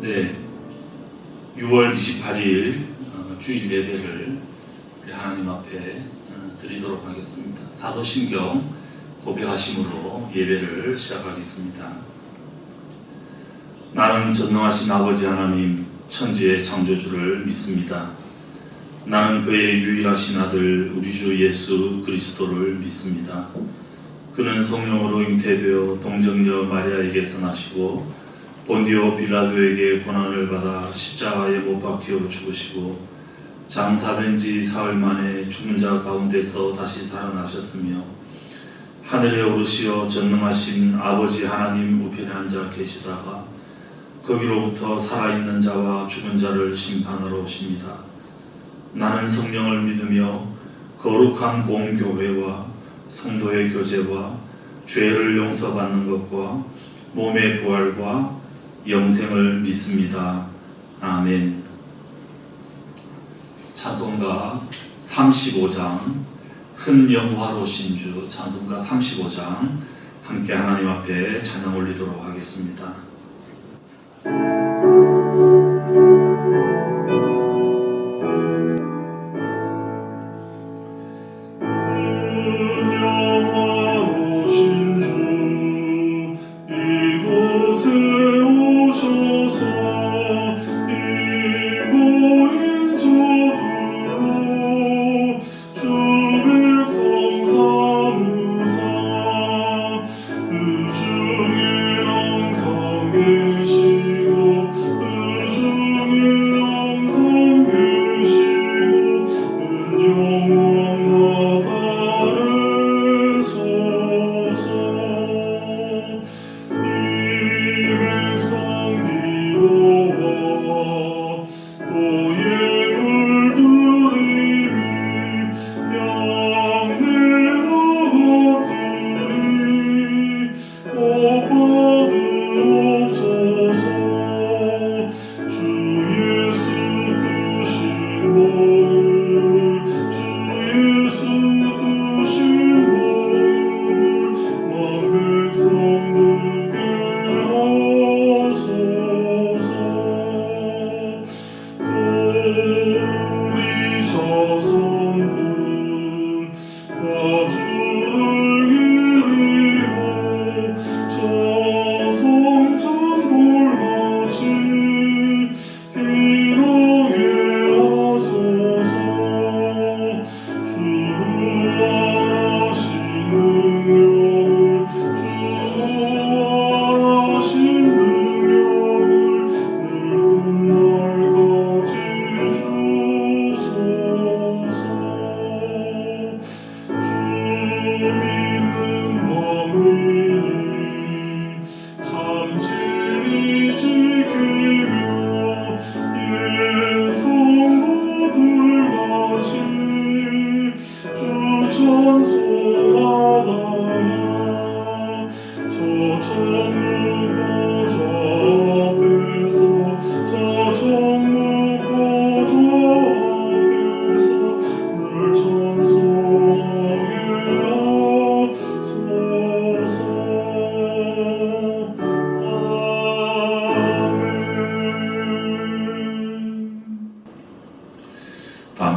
네, 6월 28일 주일 예배를 우리 하나님 앞에 드리도록 하겠습니다. 사도신경 고백하심으로 예배를 시작하겠습니다. 나는 전능하신 아버지 하나님 천지의 창조주를 믿습니다. 나는 그의 유일하신 아들 우리 주 예수 그리스도를 믿습니다. 그는 성령으로 잉태되어 동정녀 마리아에게서 나시고 본디오 빌라도에게 고난을 받아 십자가에 못 박혀 죽으시고 장사된 지 사흘 만에 죽은 자 가운데서 다시 살아나셨으며 하늘에 오르시어 전능하신 아버지 하나님 우편에 앉아 계시다가 거기로부터 살아있는 자와 죽은 자를 심판하러 오십니다. 나는 성령을 믿으며 거룩한 공교회와 성도의 교제와 죄를 용서받는 것과 몸의 부활과 영생을 믿습니다. 아멘. 찬송가 35장 큰 영화로신 주 찬송가 35장 함께 하나님 앞에 찬양 올리도록 하겠습니다.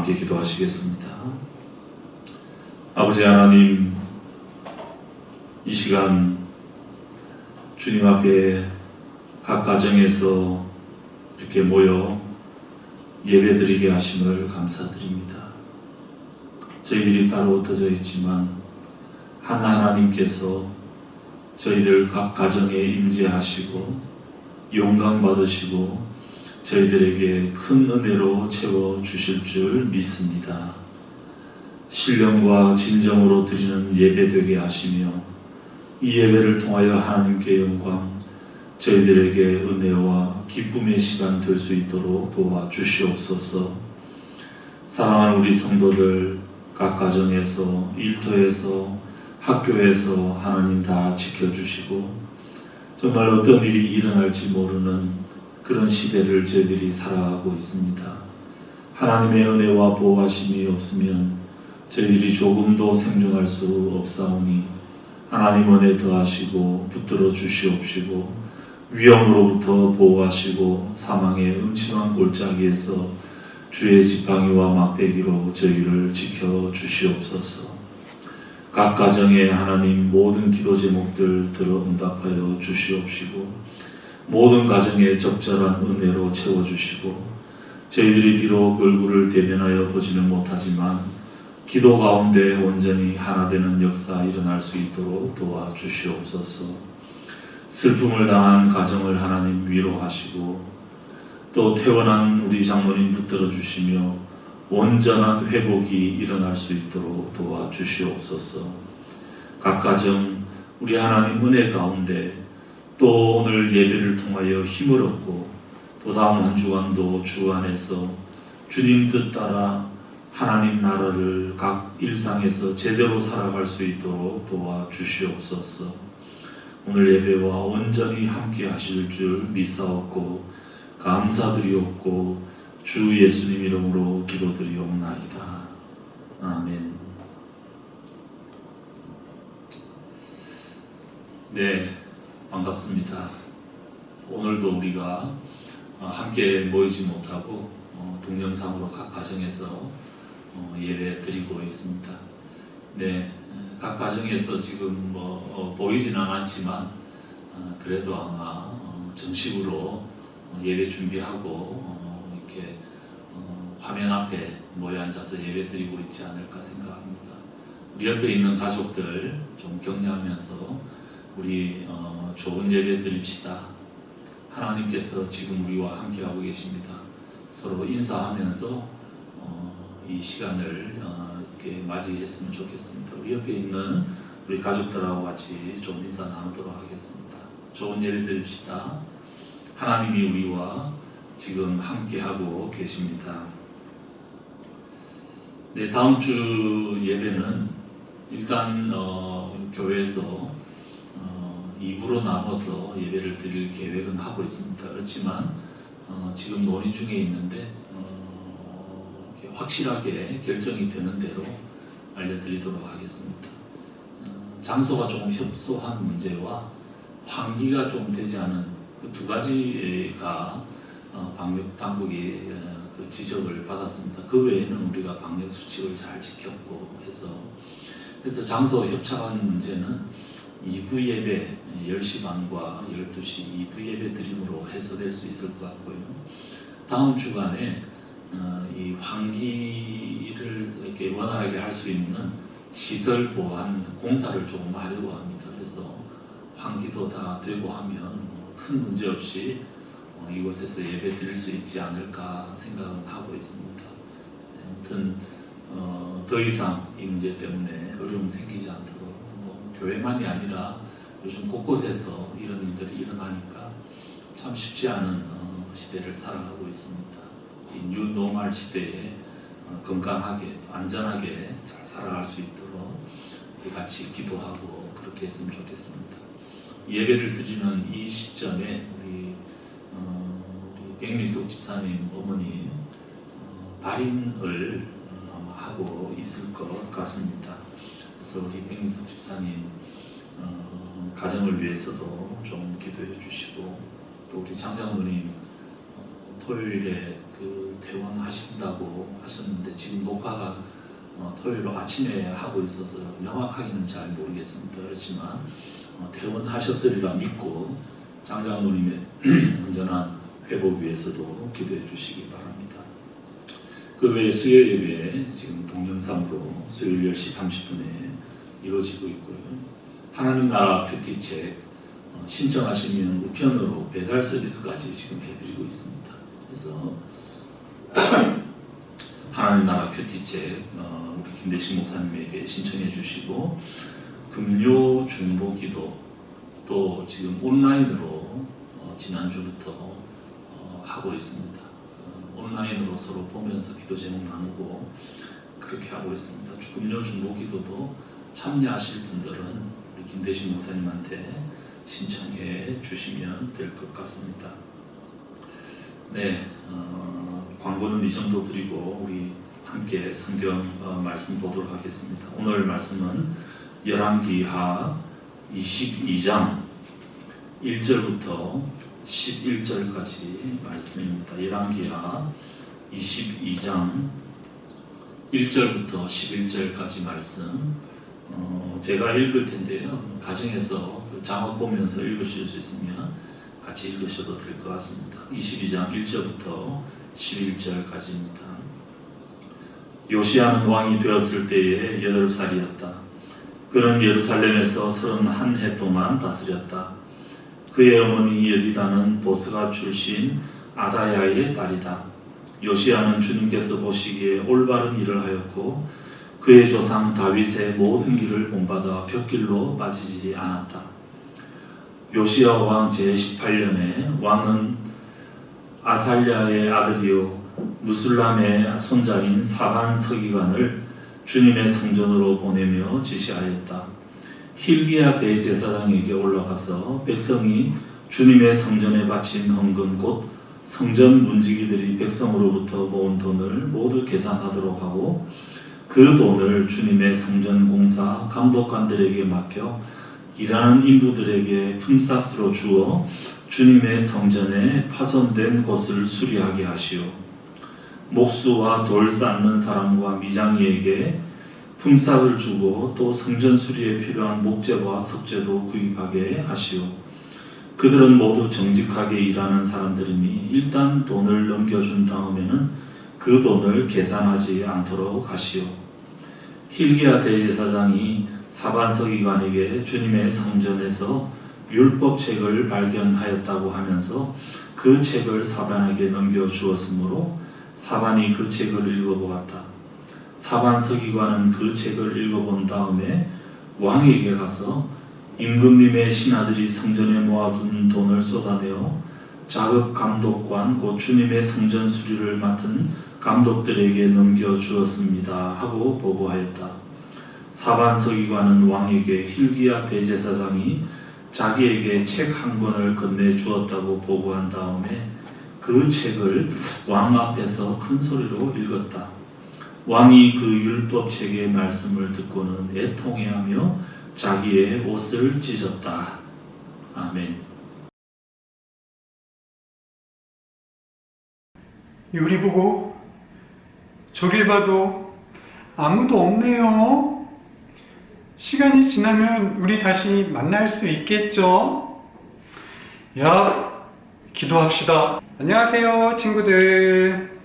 함께 기도하시겠습니다. 아버지 하나님, 이 시간 주님 앞에 각 가정에서 이렇게 모여 예배드리게 하심을 감사드립니다. 저희들이 따로 흩어져 있지만 하나님께서 저희들 각 가정에 임재하시고 영광 받으시고 저희들에게 큰 은혜로 채워주실 줄 믿습니다. 신령과 진정으로 드리는 예배 되게 하시며 이 예배를 통하여 하나님께 영광, 저희들에게 은혜와 기쁨의 시간 될 수 있도록 도와주시옵소서. 사랑하는 우리 성도들 각 가정에서, 일터에서, 학교에서 하나님 다 지켜주시고 정말 어떤 일이 일어날지 모르는 그런 시대를 저희들이 살아가고 있습니다. 하나님의 은혜와 보호하심이 없으면 저희들이 조금도 생존할 수 없사오니 하나님 은혜 더하시고 붙들어 주시옵시고 위험으로부터 보호하시고 사망의 음침한 골짜기에서 주의 지팡이와 막대기로 저희를 지켜 주시옵소서. 각 가정에 하나님 모든 기도 제목들 들어 응답하여 주시옵시고 모든 가정에 적절한 은혜로 채워주시고 저희들이 비록 얼굴을 대면하여 보지는 못하지만 기도 가운데 온전히 하나 되는 역사 일어날 수 있도록 도와주시옵소서. 슬픔을 당한 가정을 하나님 위로하시고 또 퇴원한 우리 장로님 붙들어 주시며 온전한 회복이 일어날 수 있도록 도와주시옵소서. 각 가정 우리 하나님 은혜 가운데 또 오늘 예배를 통하여 힘을 얻고 또 다음 한 주간도 주 안에서 주님 뜻 따라 하나님 나라를 각 일상에서 제대로 살아갈 수 있도록 도와주시옵소서. 오늘 예배와 온전히 함께 하실 줄 믿사옵고 감사드리옵고 주 예수님 이름으로 기도드리옵나이다. 아멘. 네, 반갑습니다. 오늘도 우리가 함께 모이지 못하고 동영상으로 각 가정에서 예배 드리고 있습니다. 네, 각 가정에서 지금 보이지는 않지만 그래도 아마 정식으로 예배 준비하고 이렇게 화면 앞에 모여 앉아서 예배 드리고 있지 않을까 생각합니다. 우리 옆에 있는 가족들 좀 격려하면서 우리 좋은 예배 드립시다. 하나님께서 지금 우리와 함께하고 계십니다. 서로 인사하면서 이 시간을 이렇게 맞이했으면 좋겠습니다. 우리 옆에 있는 우리 가족들하고 같이 좀 인사 나누도록 하겠습니다. 좋은 예배 드립시다. 하나님이 우리와 지금 함께하고 계십니다. 네, 다음 주 예배는 일단 교회에서 2부로 나눠서 예배를 드릴 계획은 하고 있습니다. 그렇지만 지금 논의 중에 있는데 확실하게 결정이 되는 대로 알려드리도록 하겠습니다. 장소가 조금 협소한 문제와 환기가 좀 되지 않은 그 두 가지가 방역 당국이 그 지적을 받았습니다. 그 외에는 우리가 방역 수칙을 잘 지켰고 그래서 장소 협착한 문제는 2부 예배 10시 반과 12시 2부 예배 드림으로 해소될 수 있을 것 같고요. 다음 주간에 이 환기를 이렇게 원활하게 할 수 있는 시설 보완 공사를 조금 하려고 합니다. 그래서 환기도 다 되고 하면 큰 문제 없이 이곳에서 예배 드릴 수 있지 않을까 생각은 하고 있습니다. 아무튼 더 이상 이 문제 때문에 어려움 생기지 않도록 교회만이 아니라 요즘 곳곳에서 이런 일들이 일어나니까 참 쉽지 않은 시대를 살아가고 있습니다. 이 뉴노멀 시대에 건강하게 안전하게 잘 살아갈 수 있도록 우리 같이 기도하고 그렇게 했으면 좋겠습니다. 예배를 드리는 이 시점에 우리 백미숙 집사님 어머니 발인을 아마 하고 있을 것 같습니다. 그래서 우리 백미숙 집사님 가정을 위해서도 좀 기도해 주시고 또 우리 장장모님 토요일에 그 퇴원하신다고 하셨는데 지금 녹화가 토요일 아침에 하고 있어서 명확하게는 잘 모르겠습니다. 그렇지만 퇴원하셨으리라 믿고 장장모님의 온전한 회복 위해서도 기도해 주시기 바랍니다. 그 외에 수요 예배 지금 동영상으로 수요일 10시 30분에 이루어지고 있고요. 하나님 나라 큐티책 신청하시면 우편으로 배달 서비스까지 지금 해드리고 있습니다. 그래서 하나님 나라 큐티책 우리 김대식 목사님에게 신청해 주시고 금요 중보 기도 또 지금 온라인으로 지난주부터 하고 있습니다. 온라인으로 서로 보면서 기도 제목 나누고 그렇게 하고 있습니다. 금요 중보 기도도 참여하실 분들은 우리 김대식 목사님한테 신청해 주시면 될 것 같습니다. 네, 광고는 이 정도 드리고 우리 함께 성경 말씀 보도록 하겠습니다. 오늘 말씀은 열왕기하 22장 1절부터 11절까지 말씀입니다. 열왕기하 22장 1절부터 11절까지 말씀 제가 읽을 텐데요. 가정에서 그 장어 보면서 읽으실 수 있으면 같이 읽으셔도 될 것 같습니다. 22장 1절부터 11절까지입니다. 요시야는 왕이 되었을 때에 8살이었다. 그는 예루살렘에서 31해 동안 다스렸다. 그의 어머니 여디다는 보스가 출신 아다야의 딸이다. 요시야는 주님께서 보시기에 올바른 일을 하였고 그의 조상 다윗의 모든 길을 본받아 곁길로 빠지지 않았다. 요시야 왕 제18년에 왕은 아살랴의 아들이요 무술람의 손자인 사반 서기관을 주님의 성전으로 보내며 지시하였다. 힐기야 대제사장에게 올라가서 백성이 주님의 성전에 바친 헌금 곧 성전 문지기들이 백성으로부터 모은 돈을 모두 계산하도록 하고 그 돈을 주님의 성전 공사 감독관들에게 맡겨 일하는 인부들에게 품삯으로 주어 주님의 성전에 파손된 곳을 수리하게 하시오. 목수와 돌 쌓는 사람과 미장이에게 품삯을 주고 또 성전 수리에 필요한 목재와 석재도 구입하게 하시오. 그들은 모두 정직하게 일하는 사람들이니 일단 돈을 넘겨준 다음에는 그 돈을 계산하지 않도록 하시오. 힐기야 대제사장이 사반 서기관에게 주님의 성전에서 율법책을 발견하였다고 하면서 그 책을 사반에게 넘겨주었으므로 사반이 그 책을 읽어보았다. 사반 서기관은 그 책을 읽어본 다음에 왕에게 가서 임금님의 신하들이 성전에 모아둔 돈을 쏟아내어 자급 감독관 곧 주님의 성전 수리를 맡은 감독들에게 넘겨주었습니다 하고 보고하였다. 사반 서기관은 왕에게 힐기야 대제사장이 자기에게 책 한 권을 건네주었다고 보고한 다음에 그 책을 왕 앞에서 큰 소리로 읽었다. 왕이 그 율법책의 말씀을 듣고는 애통해하며 자기의 옷을 찢었다. 아멘. 요리 보고 저길 봐도 아무도 없네요. 시간이 지나면 우리 다시 만날 수 있겠죠? 야, 기도합시다. 안녕하세요, 친구들.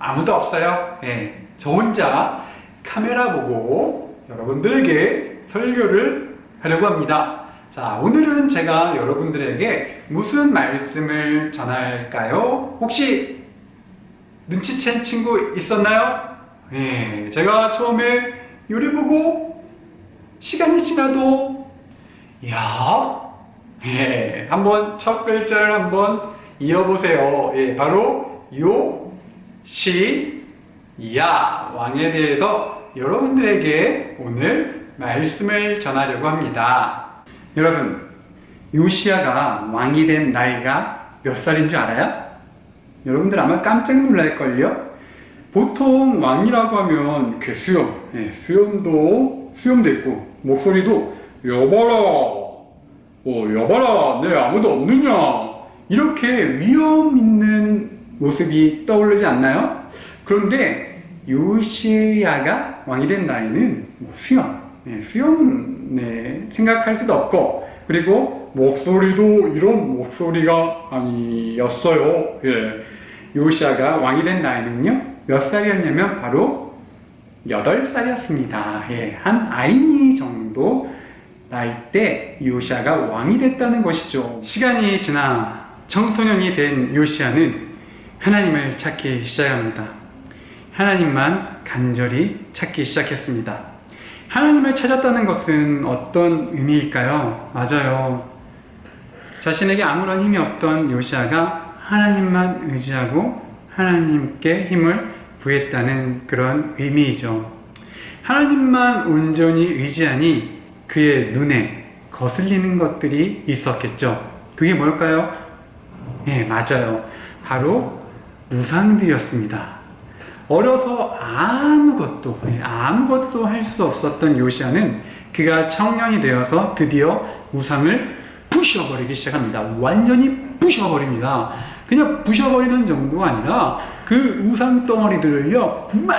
아무도 없어요. 저 혼자 카메라 보고 여러분들에게 설교를 하려고 합니다. 자, 오늘은 제가 여러분들에게 무슨 말씀을 전할까요? 혹시 눈치챈 친구 있었나요? 제가 처음에 요리 보고 시간이 지나도 한번 첫 글자를 한번 이어보세요. 바로 요시야 왕에 대해서 여러분들에게 오늘 말씀을 전하려고 합니다. 여러분, 요시야가 왕이 된 나이가 몇 살인 줄 알아요? 여러분들 아마 깜짝 놀랄걸요? 보통 왕이라고 하면 이렇게 수염도 있고 목소리도 여봐라 내 아무도 없느냐 이렇게 위험 있는 모습이 떠오르지 않나요? 그런데 요시야가 왕이 된 나이는 수염은 생각할 수도 없고 그리고 목소리도 이런 목소리가 아니었어요. 요시야가 왕이 된 나이는요 몇 살이었냐면 바로 8살이었습니다. 한 아이니 정도 나이 때 요시야가 왕이 됐다는 것이죠. 시간이 지나 청소년이 된 요시야는 하나님을 찾기 시작합니다. 하나님만 간절히 찾기 시작했습니다. 하나님을 찾았다는 것은 어떤 의미일까요? 맞아요. 자신에게 아무런 힘이 없던 요시야가 하나님만 의지하고 하나님께 힘을 구했다는 그런 의미이죠. 하나님만 온전히 의지하니 그의 눈에 거슬리는 것들이 있었겠죠. 그게 뭘까요? 맞아요. 바로 우상들이었습니다. 어려서 아무것도 할 수 없었던 요시야는 그가 청년이 되어서 드디어 우상을 푹 부셔버리기 시작합니다. 완전히 부셔버립니다. 그냥 부셔버리는 정도가 아니라 그 우상 덩어리들을요 막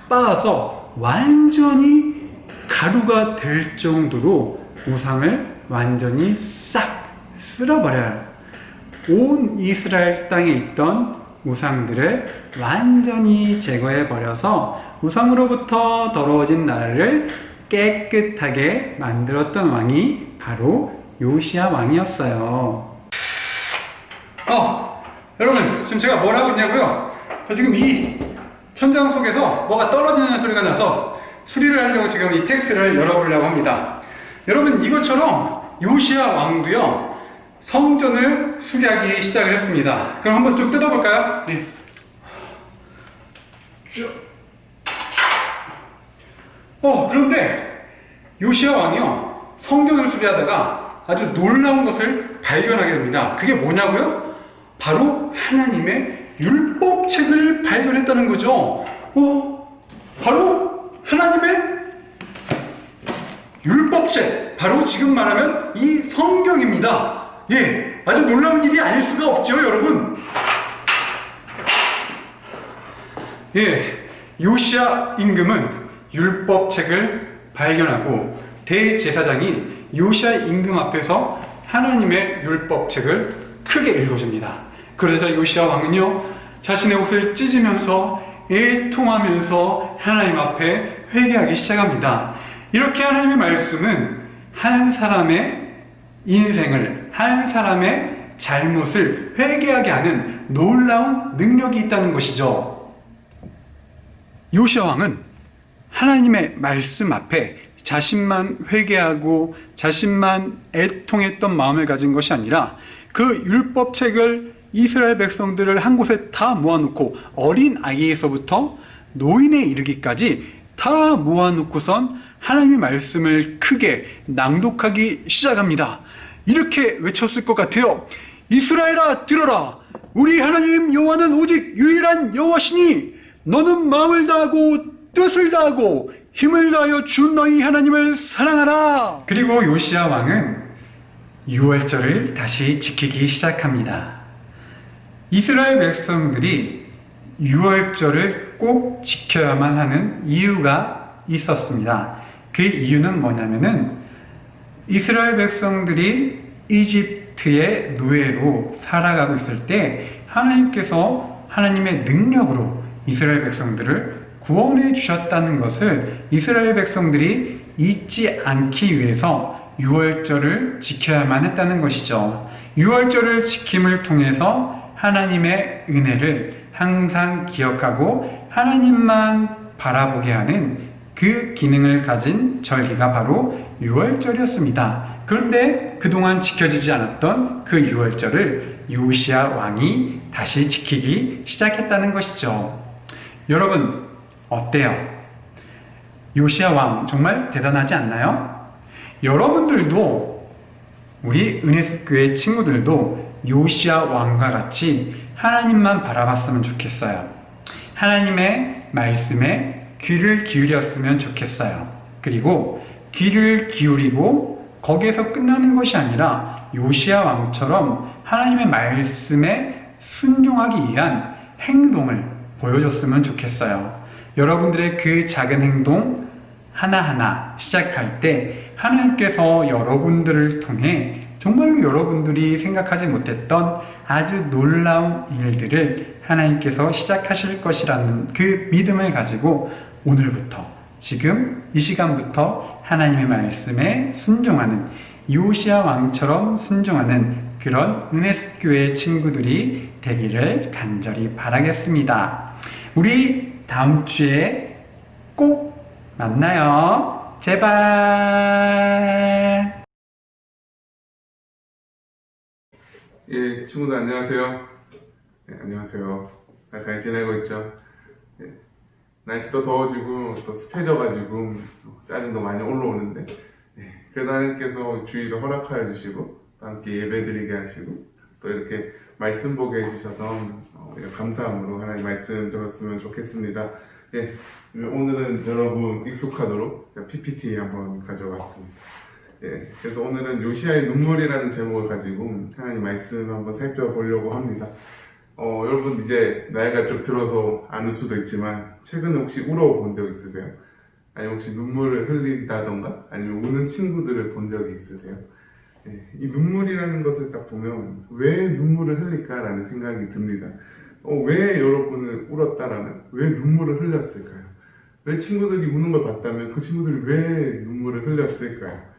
빻아서 완전히 가루가 될 정도로 우상을 완전히 싹 쓸어버려요. 온 이스라엘 땅에 있던 우상들을 완전히 제거해버려서 우상으로부터 더러워진 나라를 깨끗하게 만들었던 왕이 바로 요시야 왕이었어요. 여러분 지금 제가 뭘 하고 있냐고요? 지금 이 천장 속에서 뭐가 떨어지는 소리가 나서 수리를 하려고 지금 이 텍스를 열어보려고 합니다. 여러분 이것처럼 요시야 왕도요 성전을 수리하기 시작을 했습니다. 그럼 한번 좀 뜯어볼까요? 네. 그런데 요시야 왕이요 성전을 수리하다가 아주 놀라운 것을 발견하게 됩니다. 그게 뭐냐고요? 바로 하나님의 율법책을 발견했다는 거죠. 바로 하나님의 율법책, 바로 지금 말하면 이 성경입니다. 예, 아주 놀라운 일이 아닐 수가 없죠, 여러분. 예, 요시야 임금은 율법책을 발견하고 대제사장이 요시야 임금 앞에서 하나님의 율법책을 크게 읽어줍니다. 그러자 요시야 왕은요 자신의 옷을 찢으면서 애통하면서 하나님 앞에 회개하기 시작합니다. 이렇게 하나님의 말씀은 한 사람의 인생을, 한 사람의 잘못을 회개하게 하는 놀라운 능력이 있다는 것이죠. 요시야 왕은 하나님의 말씀 앞에 자신만 회개하고 자신만 애통했던 마음을 가진 것이 아니라 그 율법책을 이스라엘 백성들을 한 곳에 다 모아놓고 어린 아이에서부터 노인에 이르기까지 다 모아놓고선 하나님의 말씀을 크게 낭독하기 시작합니다. 이렇게 외쳤을 것 같아요. 이스라엘아 들어라. 우리 하나님 여호와는 오직 유일한 여호와시니 너는 마음을 다하고 뜻을 다하고 힘을 다하여 주 너희 하나님을 사랑하라. 그리고 요시야 왕은 유월절을 다시 지키기 시작합니다. 이스라엘 백성들이 유월절을 꼭 지켜야만 하는 이유가 있었습니다. 그 이유는 뭐냐면은 이스라엘 백성들이 이집트의 노예로 살아가고 있을 때 하나님께서 하나님의 능력으로 이스라엘 백성들을 구원해 주셨다는 것을 이스라엘 백성들이 잊지 않기 위해서 유월절을 지켜야만 했다는 것이죠. 유월절을 지킴을 통해서 하나님의 은혜를 항상 기억하고 하나님만 바라보게 하는 그 기능을 가진 절기가 바로 유월절이었습니다. 그런데 그동안 지켜지지 않았던 그 유월절을 요시야 왕이 다시 지키기 시작했다는 것이죠. 여러분 어때요? 요시야 왕 정말 대단하지 않나요? 여러분들도 우리 은혜습교회 친구들도 요시야 왕과 같이 하나님만 바라봤으면 좋겠어요. 하나님의 말씀에 귀를 기울였으면 좋겠어요. 그리고 귀를 기울이고 거기에서 끝나는 것이 아니라 요시야 왕처럼 하나님의 말씀에 순종하기 위한 행동을 보여줬으면 좋겠어요. 여러분들의 그 작은 행동 하나하나 시작할 때 하나님께서 여러분들을 통해 정말로 여러분들이 생각하지 못했던 아주 놀라운 일들을 하나님께서 시작하실 것이라는 그 믿음을 가지고 오늘부터 지금 이 시간부터 하나님의 말씀에 순종하는 요시야 왕처럼 순종하는 그런 은혜습교회 친구들이 되기를 간절히 바라겠습니다. 우리 다음 주에 꼭 만나요. 제발. 예, 친구들 안녕하세요. 네, 안녕하세요. 잘 지내고 있죠? 네, 날씨도 더워지고 또 습해져가지고 짜증도 많이 올라오는데 그래도 하나님께서 주의를 허락하여 주시고 또 함께 예배드리게 하시고 또 이렇게 말씀 보게 해주셔서 감사함으로 하나님 말씀 들었으면 좋겠습니다. 오늘은 여러분 익숙하도록 PPT 한번 가져왔습니다. 예, 그래서 오늘은 요시야의 눈물이라는 제목을 가지고 하나님 말씀 한번 살펴보려고 합니다. 여러분 이제 나이가 좀 들어서 아는 수도 있지만 최근에 혹시 울어본 적 있으세요? 아니면 혹시 눈물을 흘린다던가 아니면 우는 친구들을 본 적이 있으세요? 예, 이 눈물이라는 것을 딱 보면 왜 눈물을 흘릴까라는 생각이 듭니다. 왜 여러분은 울었다라면 왜 눈물을 흘렸을까요? 왜 친구들이 우는 걸 봤다면 그 친구들이 왜 눈물을 흘렸을까요?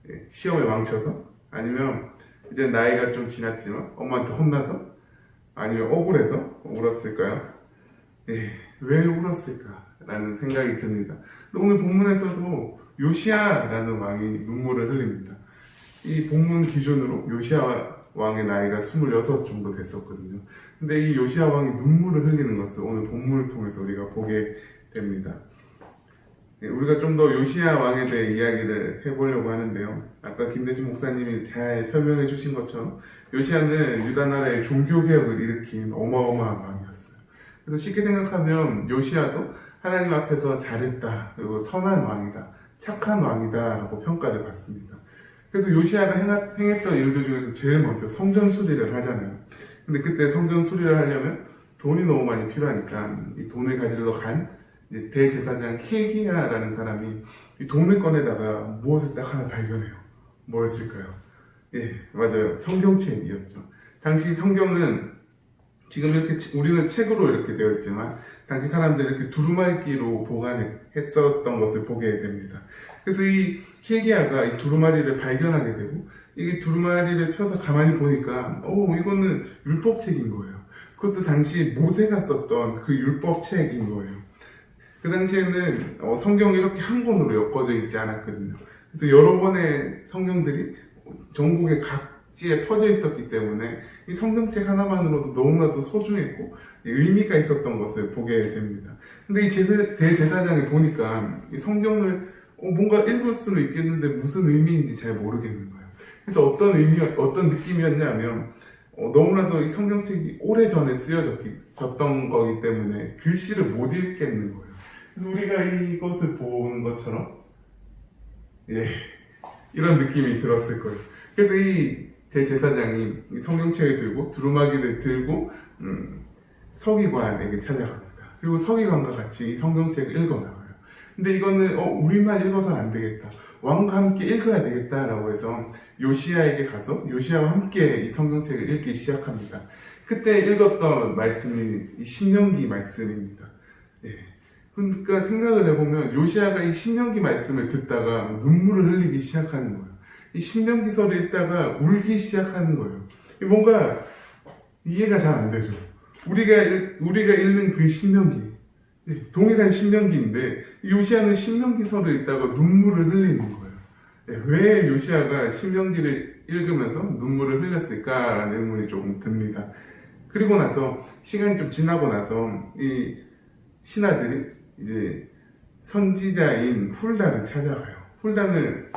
예, 시험에 망쳐서? 아니면 이제 나이가 좀 지났지만 엄마한테 혼나서? 아니면 억울해서 울었을까요? 예, 왜 울었을까라는 생각이 듭니다. 오늘 본문에서도 요시야라는 왕이 눈물을 흘립니다. 이 본문 기준으로 요시야 왕의 나이가 26 정도 됐었거든요. 근데 이 요시야 왕이 눈물을 흘리는 것을 오늘 본문을 통해서 우리가 보게 됩니다. 우리가 좀 더 요시야 왕에 대해 이야기를 해보려고 하는데요. 아까 김대신 목사님이 잘 설명해 주신 것처럼 요시야는 유다 나라의 종교개혁을 일으킨 어마어마한 왕이었어요. 그래서 쉽게 생각하면 요시야도 하나님 앞에서 잘했다, 그리고 선한 왕이다, 착한 왕이다 라고 평가를 받습니다. 그래서 요시야가 행했던 일들 중에서 제일 먼저 성전 수리를 하잖아요. 근데 그때 성전 수리를 하려면 돈이 너무 많이 필요하니까 이 돈을 가지러 간 대제사장 힐기야라는 사람이 이 돈을 꺼내다가 무엇을 딱 하나 발견해요. 뭐였을까요? 예, 맞아요. 성경책이었죠. 당시 성경은 지금 이렇게 우리는 책으로 이렇게 되어 있지만 당시 사람들이 이렇게 두루마리끼로 보관했었던 것을 보게 됩니다. 그래서 이 힐기야가 이 두루마리를 발견하게 되고 이 두루마리를 펴서 가만히 보니까 이거는 율법책인 거예요. 그것도 당시 모세가 썼던 그 율법책인 거예요. 그 당시에는 성경이 이렇게 한 권으로 엮어져 있지 않았거든요. 그래서 여러 권의 성경들이 전국의 각지에 퍼져 있었기 때문에 이 성경책 하나만으로도 너무나도 소중했고 의미가 있었던 것을 보게 됩니다. 근데 이 대제사장이 보니까 이 성경을 뭔가 읽을 수는 있겠는데 무슨 의미인지 잘 모르겠는 거예요. 그래서 어떤 느낌이었냐면 너무나도 이 성경책이 오래전에 쓰여졌던 거기 때문에 글씨를 못 읽겠는 거예요. 그래서 우리가 이것을 보는 것처럼 이런 느낌이 들었을 거예요. 그래서 이 대제사장이 이 성경책을 들고 두루마기를 들고 서기관에게 찾아갑니다. 그리고 서기관과 같이 이 성경책을 읽어나가요. 근데 이거는 우리만 읽어서는 안 되겠다, 왕과 함께 읽어야 되겠다라고 해서 요시야에게 가서 요시야와 함께 이 성경책을 읽기 시작합니다. 그때 읽었던 말씀이 이 신명기 말씀입니다. 그러니까 생각을 해보면 요시야가 이 신명기 말씀을 듣다가 눈물을 흘리기 시작하는 거예요. 이 신명기서를 읽다가 울기 시작하는 거예요. 뭔가 이해가 잘 안 되죠. 우리가 읽는 그 신명기, 동일한 신명기인데 요시야는 신명기서를 읽다가 눈물을 흘리는 거예요. 왜 요시야가 신명기를 읽으면서 눈물을 흘렸을까라는 의문이 조금 듭니다. 그리고 나서 시간이 좀 지나고 나서 이 신하들이 이제 선지자인 훌다를 찾아가요. 훌다는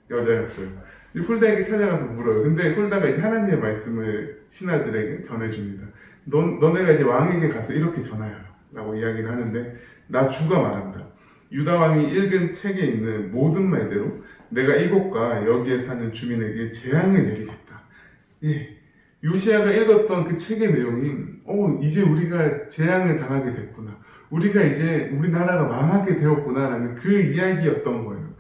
여자였어요. 훌다에게 찾아가서 물어요. 근데 훌다가 이제 하나님의 말씀을 신하들에게 전해줍니다. 너네가 이제 왕에게 가서 이렇게 전하여라 라고 이야기를 하는데, 나 주가 말한다. 유다 왕이 읽은 책에 있는 모든 말대로 내가 이곳과 여기에 사는 주민에게 재앙을 내리겠다. 요시야가 읽었던 그 책의 내용이 이제 우리가 재앙을 당하게 됐구나, 우리가 이제 우리나라가 망하게 되었구나 라는 그 이야기였던 거예요.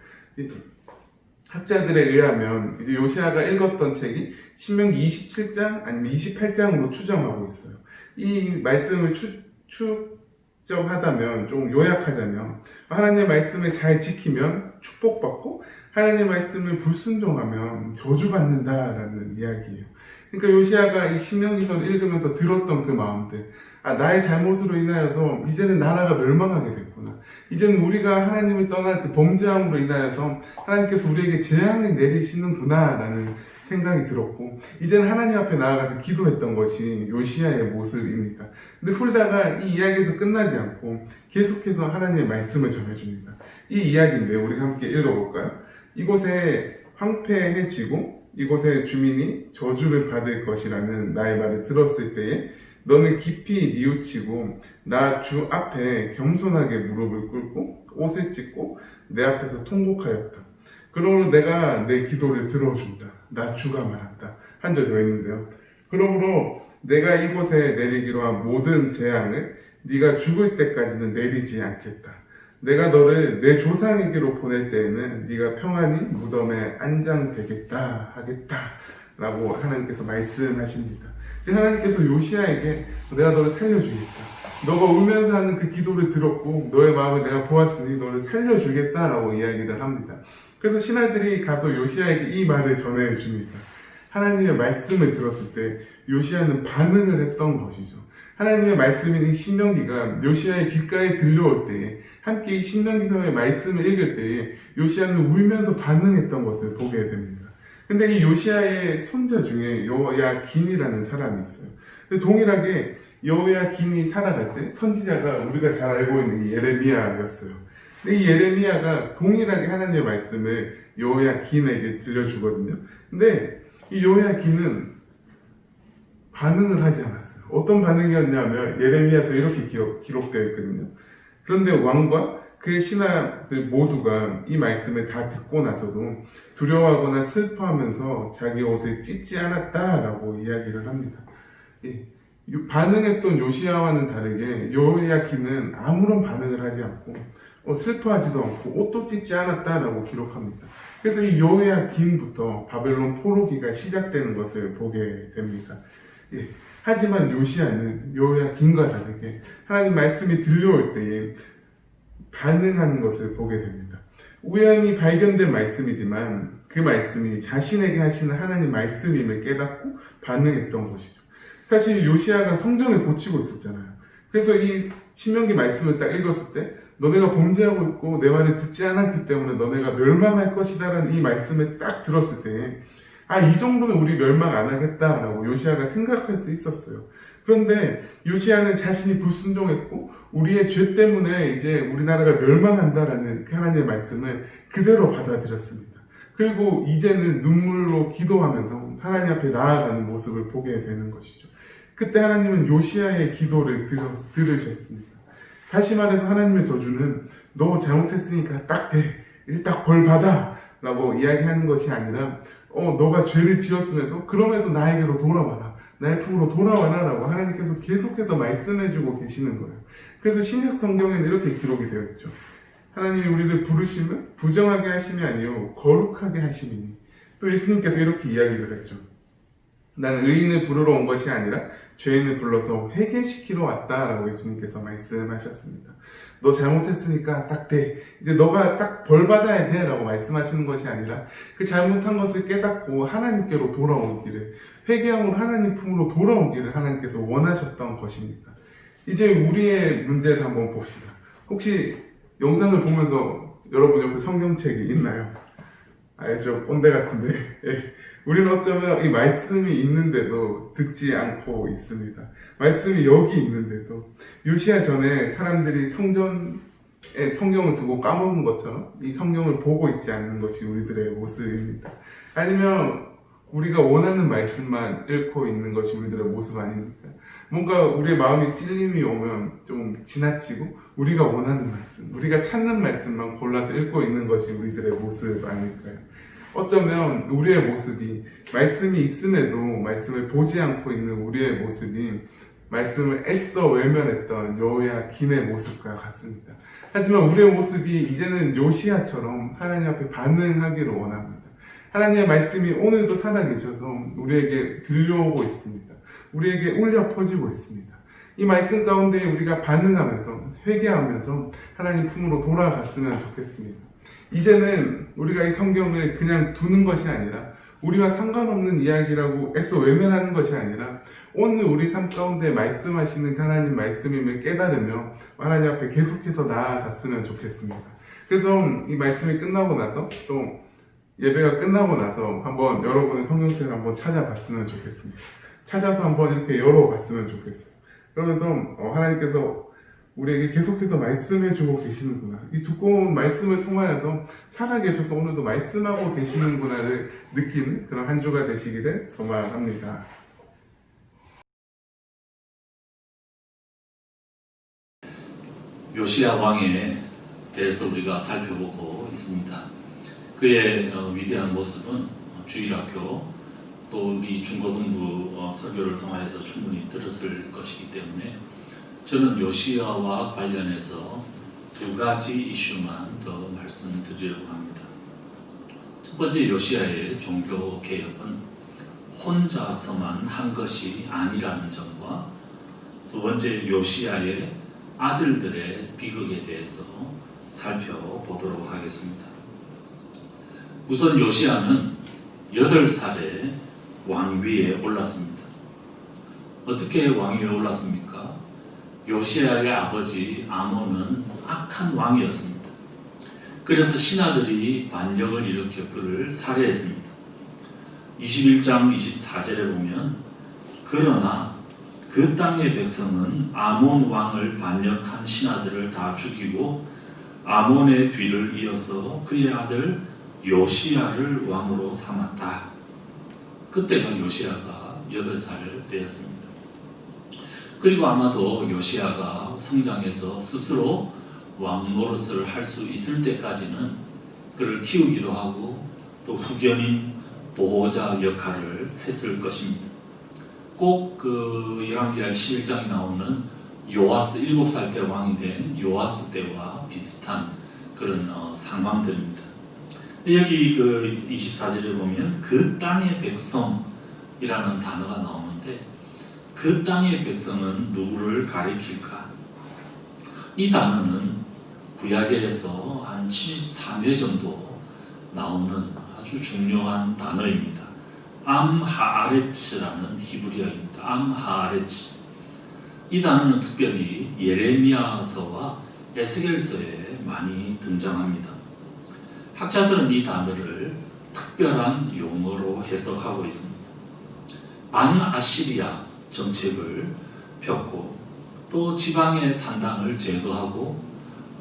학자들에 의하면 이제 요시야가 읽었던 책이 신명기 27장 아니면 28장으로 추정하고 있어요. 이 말씀을 추정하다면, 좀 요약하자면, 하나님의 말씀을 잘 지키면 축복받고 하나님의 말씀을 불순종하면 저주받는다라는 이야기예요. 그러니까 요시야가 이 신명기서를 읽으면서 들었던 그 마음들, 나의 잘못으로 인하여서 이제는 나라가 멸망하게 됐구나, 이제는 우리가 하나님을 떠난 그 범죄함으로 인하여서 하나님께서 우리에게 재앙을 내리시는구나 라는 생각이 들었고, 이제는 하나님 앞에 나아가서 기도했던 것이 요시야의 모습입니다. 근데 훌다가 이 이야기에서 끝나지 않고 계속해서 하나님의 말씀을 전해줍니다. 이 이야기인데 우리가 함께 읽어볼까요? 이곳에 황폐해지고 이곳의 주민이 저주를 받을 것이라는 나의 말을 들었을 때에 너는 깊이 뉘우치고 나 주 앞에 겸손하게 무릎을 꿇고 옷을 찢고 내 앞에서 통곡하였다. 그러므로 내가 내 기도를 들어준다. 나 주가 말한다. 한 절 더 있는데요. 그러므로 내가 이곳에 내리기로 한 모든 재앙을 네가 죽을 때까지는 내리지 않겠다. 내가 너를 내 조상에게로 보낼 때에는 네가 평안히 무덤에 안장되겠다 하겠다 라고 하나님께서 말씀하십니다. 지금 하나님께서 요시야에게 내가 너를 살려주겠다. 너가 울면서 하는 그 기도를 들었고 너의 마음을 내가 보았으니 너를 살려주겠다라고 이야기를 합니다. 그래서 신하들이 가서 요시야에게 이 말을 전해줍니다. 하나님의 말씀을 들었을 때 요시야는 반응을 했던 것이죠. 하나님의 말씀인 이 신명기가 요시야의 귓가에 들려올 때에 함께 이 신명기서의 말씀을 읽을 때에 요시야는 울면서 반응했던 것을 보게 됩니다. 근데 이 요시야의 손자 중에 여호야긴이라는 사람이 있어요. 근데 동일하게 여호야긴이 살아갈 때 선지자가 우리가 잘 알고 있는 이 예레미야였어요. 근데 이 예레미야가 동일하게 하나님의 말씀을 여호야긴에게 들려주거든요. 근데 이 여호야긴은 반응을 하지 않았어요. 어떤 반응이었냐면 예레미야서 이렇게 기록되어 있거든요. 그런데 왕과 그의 신하들 모두가 이 말씀을 다 듣고 나서도 두려워하거나 슬퍼하면서 자기 옷을 찢지 않았다라고 이야기를 합니다. 반응했던 요시야와는 다르게 여호야긴은 아무런 반응을 하지 않고 슬퍼하지도 않고 옷도 찢지 않았다라고 기록합니다. 그래서 이 여호야긴부터 바벨론 포로기가 시작되는 것을 보게 됩니다. 하지만 요시야는 여호야긴과 다르게 하나님 말씀이 들려올 때에 반응하는 것을 보게 됩니다. 우연히 발견된 말씀이지만 그 말씀이 자신에게 하시는 하나님 말씀임을 깨닫고 반응했던 것이죠. 사실 요시야가 성전을 고치고 있었잖아요. 그래서 이 신명기 말씀을 딱 읽었을 때 너네가 범죄하고 있고 내 말을 듣지 않았기 때문에 너네가 멸망할 것이다 라는 이 말씀을 딱 들었을 때 이 정도면 우리 멸망 안 하겠다라고 요시야가 생각할 수 있었어요. 그런데 요시야는 자신이 불순종했고 우리의 죄 때문에 이제 우리나라가 멸망한다라는 하나님의 말씀을 그대로 받아들였습니다. 그리고 이제는 눈물로 기도하면서 하나님 앞에 나아가는 모습을 보게 되는 것이죠. 그때 하나님은 요시야의 기도를 들으셨습니다. 다시 말해서 하나님의 저주는 너 잘못했으니까 딱 돼. 이제 딱 벌 받아. 라고 이야기하는 것이 아니라 너가 죄를 지었음에도 그럼에도 나에게로 돌아와라. 나의 품으로 돌아와라. 라고 하나님께서 계속해서 말씀해주고 계시는 거예요. 그래서 신약 성경에는 이렇게 기록이 되어 있죠. 하나님이 우리를 부르심은 부정하게 하심이 아니요 거룩하게 하심이니. 또 예수님께서 이렇게 이야기를 했죠. 나는 의인을 부르러 온 것이 아니라 죄인을 불러서 회개시키러 왔다라고 예수님께서 말씀하셨습니다. 너 잘못했으니까 딱 돼. 이제 너가 딱 벌 받아야 돼 라고 말씀하시는 것이 아니라 그 잘못한 것을 깨닫고 하나님께로 돌아오기를, 회개함으로 하나님 품으로 돌아오기를 하나님께서 원하셨던 것입니다. 이제 우리의 문제를 한번 봅시다. 혹시 영상을 보면서 여러분 옆에 성경책이 있나요? 좀 꼰대 같은데 우리는 어쩌면 이 말씀이 있는데도 듣지 않고 있습니다. 말씀이 여기 있는데도 요시야 전에 사람들이 성전에 성경을 두고 까먹은 것처럼 이 성경을 보고 있지 않는 것이 우리들의 모습입니다. 아니면 우리가 원하는 말씀만 읽고 있는 것이 우리들의 모습 아닙니까? 뭔가 우리의 마음에 찔림이 오면 좀 지나치고 우리가 원하는 말씀, 우리가 찾는 말씀만 골라서 읽고 있는 것이 우리들의 모습 아닐까요? 어쩌면 우리의 모습이 말씀이 있음에도 말씀을 보지 않고 있는 우리의 모습이 말씀을 애써 외면했던 여호야긴의 모습과 같습니다. 하지만 우리의 모습이 이제는 요시야처럼 하나님 앞에 반응하기를 원합니다. 하나님의 말씀이 오늘도 살아계셔서 우리에게 들려오고 있습니다. 우리에게 울려 퍼지고 있습니다. 이 말씀 가운데 우리가 반응하면서 회개하면서 하나님 품으로 돌아갔으면 좋겠습니다. 이제는 우리가 이 성경을 그냥 두는 것이 아니라 우리와 상관없는 이야기라고 애써 외면하는 것이 아니라 오늘 우리 삶 가운데 말씀하시는 하나님 말씀임을 깨달으며 하나님 앞에 계속해서 나아갔으면 좋겠습니다. 그래서 이 말씀이 끝나고 나서 또 예배가 끝나고 나서 한번 여러분의 성경책을 한번 찾아봤으면 좋겠습니다. 찾아서 한번 이렇게 열어봤으면 좋겠어요. 그러면서 하나님께서 우리에게 계속해서 말씀해주고 계시는구나. 이 두꺼운 말씀을 통하여서 살아계셔서 오늘도 말씀하고 계시는구나를 느끼는 그런 한 주가 되시기를 소망합니다. 요시야 왕에 대해서 우리가 살펴보고 있습니다. 그의 위대한 모습은 주일학교 또 우리 중고등부 설교를 통해서 충분히 들었을 것이기 때문에 저는 요시야와 관련해서 두 가지 이슈만 더 말씀드리려고 합니다. 첫 번째, 요시야의 종교 개혁은 혼자서만 한 것이 아니라는 점과 두 번째, 요시야의 아들들의 비극에 대해서 살펴보도록 하겠습니다. 우선 요시야는 8살에 왕위에 올랐습니다. 어떻게 왕위에 올랐습니까? 요시야의 아버지 아몬은 악한 왕이었습니다. 그래서 신하들이 반역을 일으켜 그를 살해했습니다. 21장 24절에 보면 그러나 그 땅의 백성은 아몬 왕을 반역한 신하들을 다 죽이고 아몬의 뒤를 이어서 그의 아들 요시야를 왕으로 삼았다. 그때가 요시야가 8살 되었습니다. 그리고 아마도 요시야가 성장해서 스스로 왕 노릇을 할 수 있을 때까지는 그를 키우기도 하고 또 후견인 보호자 역할을 했을 것입니다. 꼭 그 열왕기하 11장에 나오는 요아스 7살 때 왕이 된 요아스 때와 비슷한 그런 상황들입니다. 여기 그 24절에 보면 그 땅의 백성이라는 단어가 나오는데 그 땅의 백성은 누구를 가리킬까? 이 단어는 구약에서 한 73회 정도 나오는 아주 중요한 단어입니다. 암하아레츠라는 히브리어입니다. 암하아레츠. 이 단어는 특별히 예레미야서와 에스겔서에 많이 등장합니다. 학자들은 이 단어를 특별한 용어로 해석하고 있습니다. 반아시리아 정책을 폈고 또 지방의 산당을 제거하고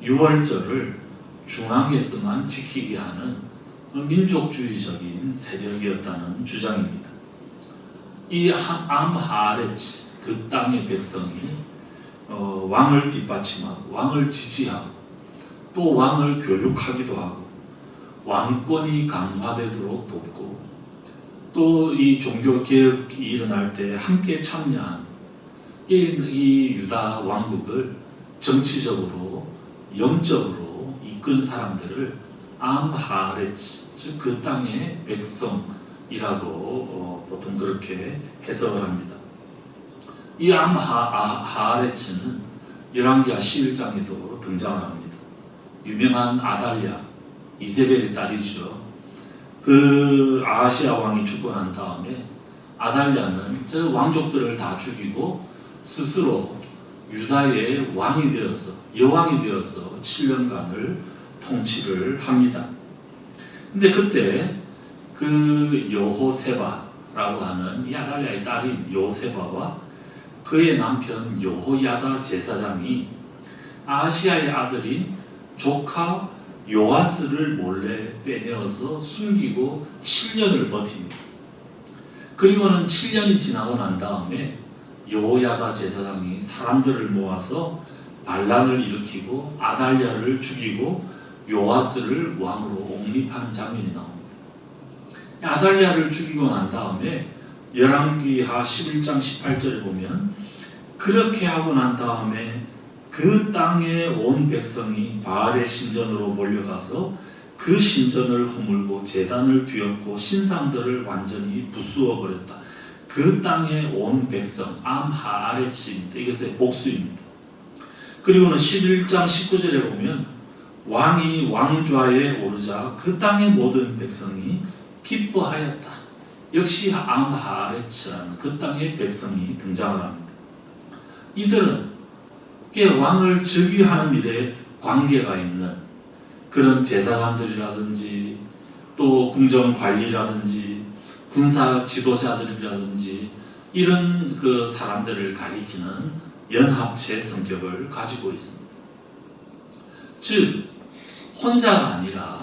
유월절을 중앙에서만 지키게 하는 민족주의적인 세력이었다는 주장입니다. 이 암하아레츠, 그 땅의 백성이 왕을 뒷받침하고 왕을 지지하고 또 왕을 교육하기도 하고 왕권이 강화되도록 돕고 또 이 종교개혁이 일어날 때 함께 참여한 이 유다 왕국을 정치적으로 영적으로 이끈 사람들을 암하아레츠, 즉 그 땅의 백성이라고 보통 그렇게 해석을 합니다. 이 암하아레츠는 열왕기하 11장에도 등장을 합니다. 유명한 아달랴, 이세벨의 딸이죠. 그 아하시아 왕이 죽고 난 다음에 아달랴는 저 왕족들을 다 죽이고 스스로 유다의 왕이 되어서 여왕이 되어서 7년간을 통치를 합니다. 근데 그때 그 여호세바라고 하는 이 아달랴의 딸인 여호세바와 그의 남편 여호야다 제사장이 아하시아의 아들인 조카 요아스를 몰래 빼내어서 숨기고 7년을 버팁니다. 그리고는 7년이 지나고 난 다음에 여호야다 제사장이 사람들을 모아서 반란을 일으키고 아달랴를 죽이고 요아스를 왕으로 옹립하는 장면이 나옵니다. 아달랴를 죽이고 난 다음에 열왕기하 11장 18절에 보면 그렇게 하고 난 다음에 그 땅에 온 백성이 바알의 신전으로 몰려가서 그 신전을 허물고 제단을 뒤엎고 신상들을 완전히 부수어 버렸다. 그 땅에 온 백성 암하아레츠입니다. 이것의 복수입니다. 그리고는 11장 19절에 보면 왕이 왕좌에 오르자 그 땅의 모든 백성이 기뻐하였다. 역시 암하아레츠라는 그 땅의 백성이 등장을 합니다. 이들은 왕을 즉위하는 일에 관계가 있는 그런 제사장들이라든지 또 궁정관리라든지 군사 지도자들이라든지 이런 그 사람들을 가리키는 연합체 성격을 가지고 있습니다. 즉 혼자가 아니라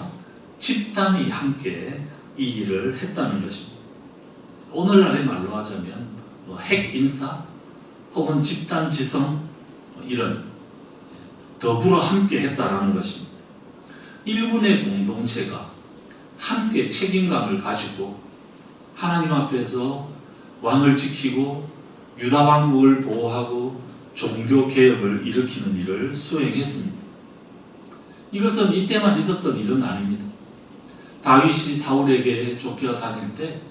집단이 함께 이 일을 했다는 것입니다. 오늘날의 말로 하자면 핵인사 혹은 집단지성 이런 더불어 함께 했다라는 것입니다. 일군의 공동체가 함께 책임감을 가지고 하나님 앞에서 왕을 지키고 유다 왕국을 보호하고 종교 개혁을 일으키는 일을 수행했습니다. 이것은 이때만 있었던 일은 아닙니다. 다윗이 사울에게 쫓겨다닐 때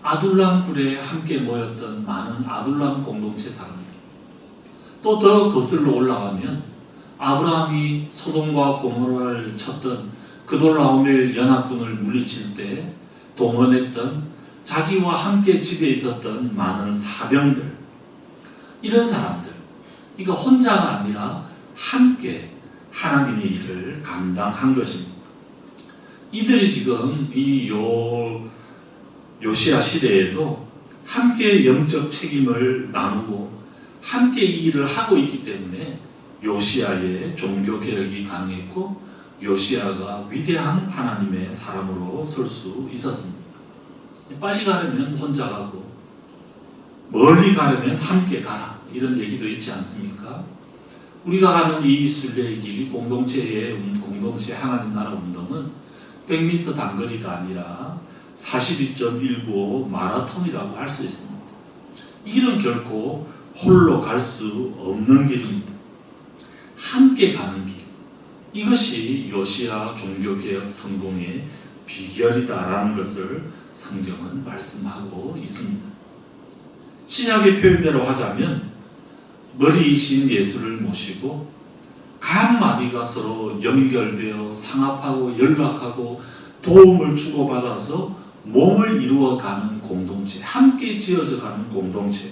아둘람 굴에 함께 모였던 많은 아둘람 공동체 사람들, 또 더 거슬러 올라가면 아브라함이 소돔과 고모라를 쳤던 그돌라오멜 연합군을 물리칠 때 동원했던 자기와 함께 집에 있었던 많은 사병들, 이런 사람들, 그러니까 혼자가 아니라 함께 하나님의 일을 감당한 것입니다. 이들이 지금 이 요시야 시대에도 함께 영적 책임을 나누고 함께 이 일을 하고 있기 때문에 요시야의 종교 개혁이 가능했고 요시야가 위대한 하나님의 사람으로 설 수 있었습니다. 빨리 가려면 혼자 가고 멀리 가려면 함께 가라, 이런 얘기도 있지 않습니까? 우리가 가는 이 순례의 길, 공동체 하나님 나라 운동은 100m 단거리가 아니라 42.195 마라톤이라고 할 수 있습니다. 이 길은 결코 홀로 갈 수 없는 길입니다. 함께 가는 길, 이것이 요시야 종교개혁 성공의 비결이다라는 것을 성경은 말씀하고 있습니다. 신약의 표현대로 하자면 머리이신 예수를 모시고 각 마디가 서로 연결되어 상합하고 연락하고 도움을 주고받아서 몸을 이루어가는 공동체, 함께 지어져가는 공동체,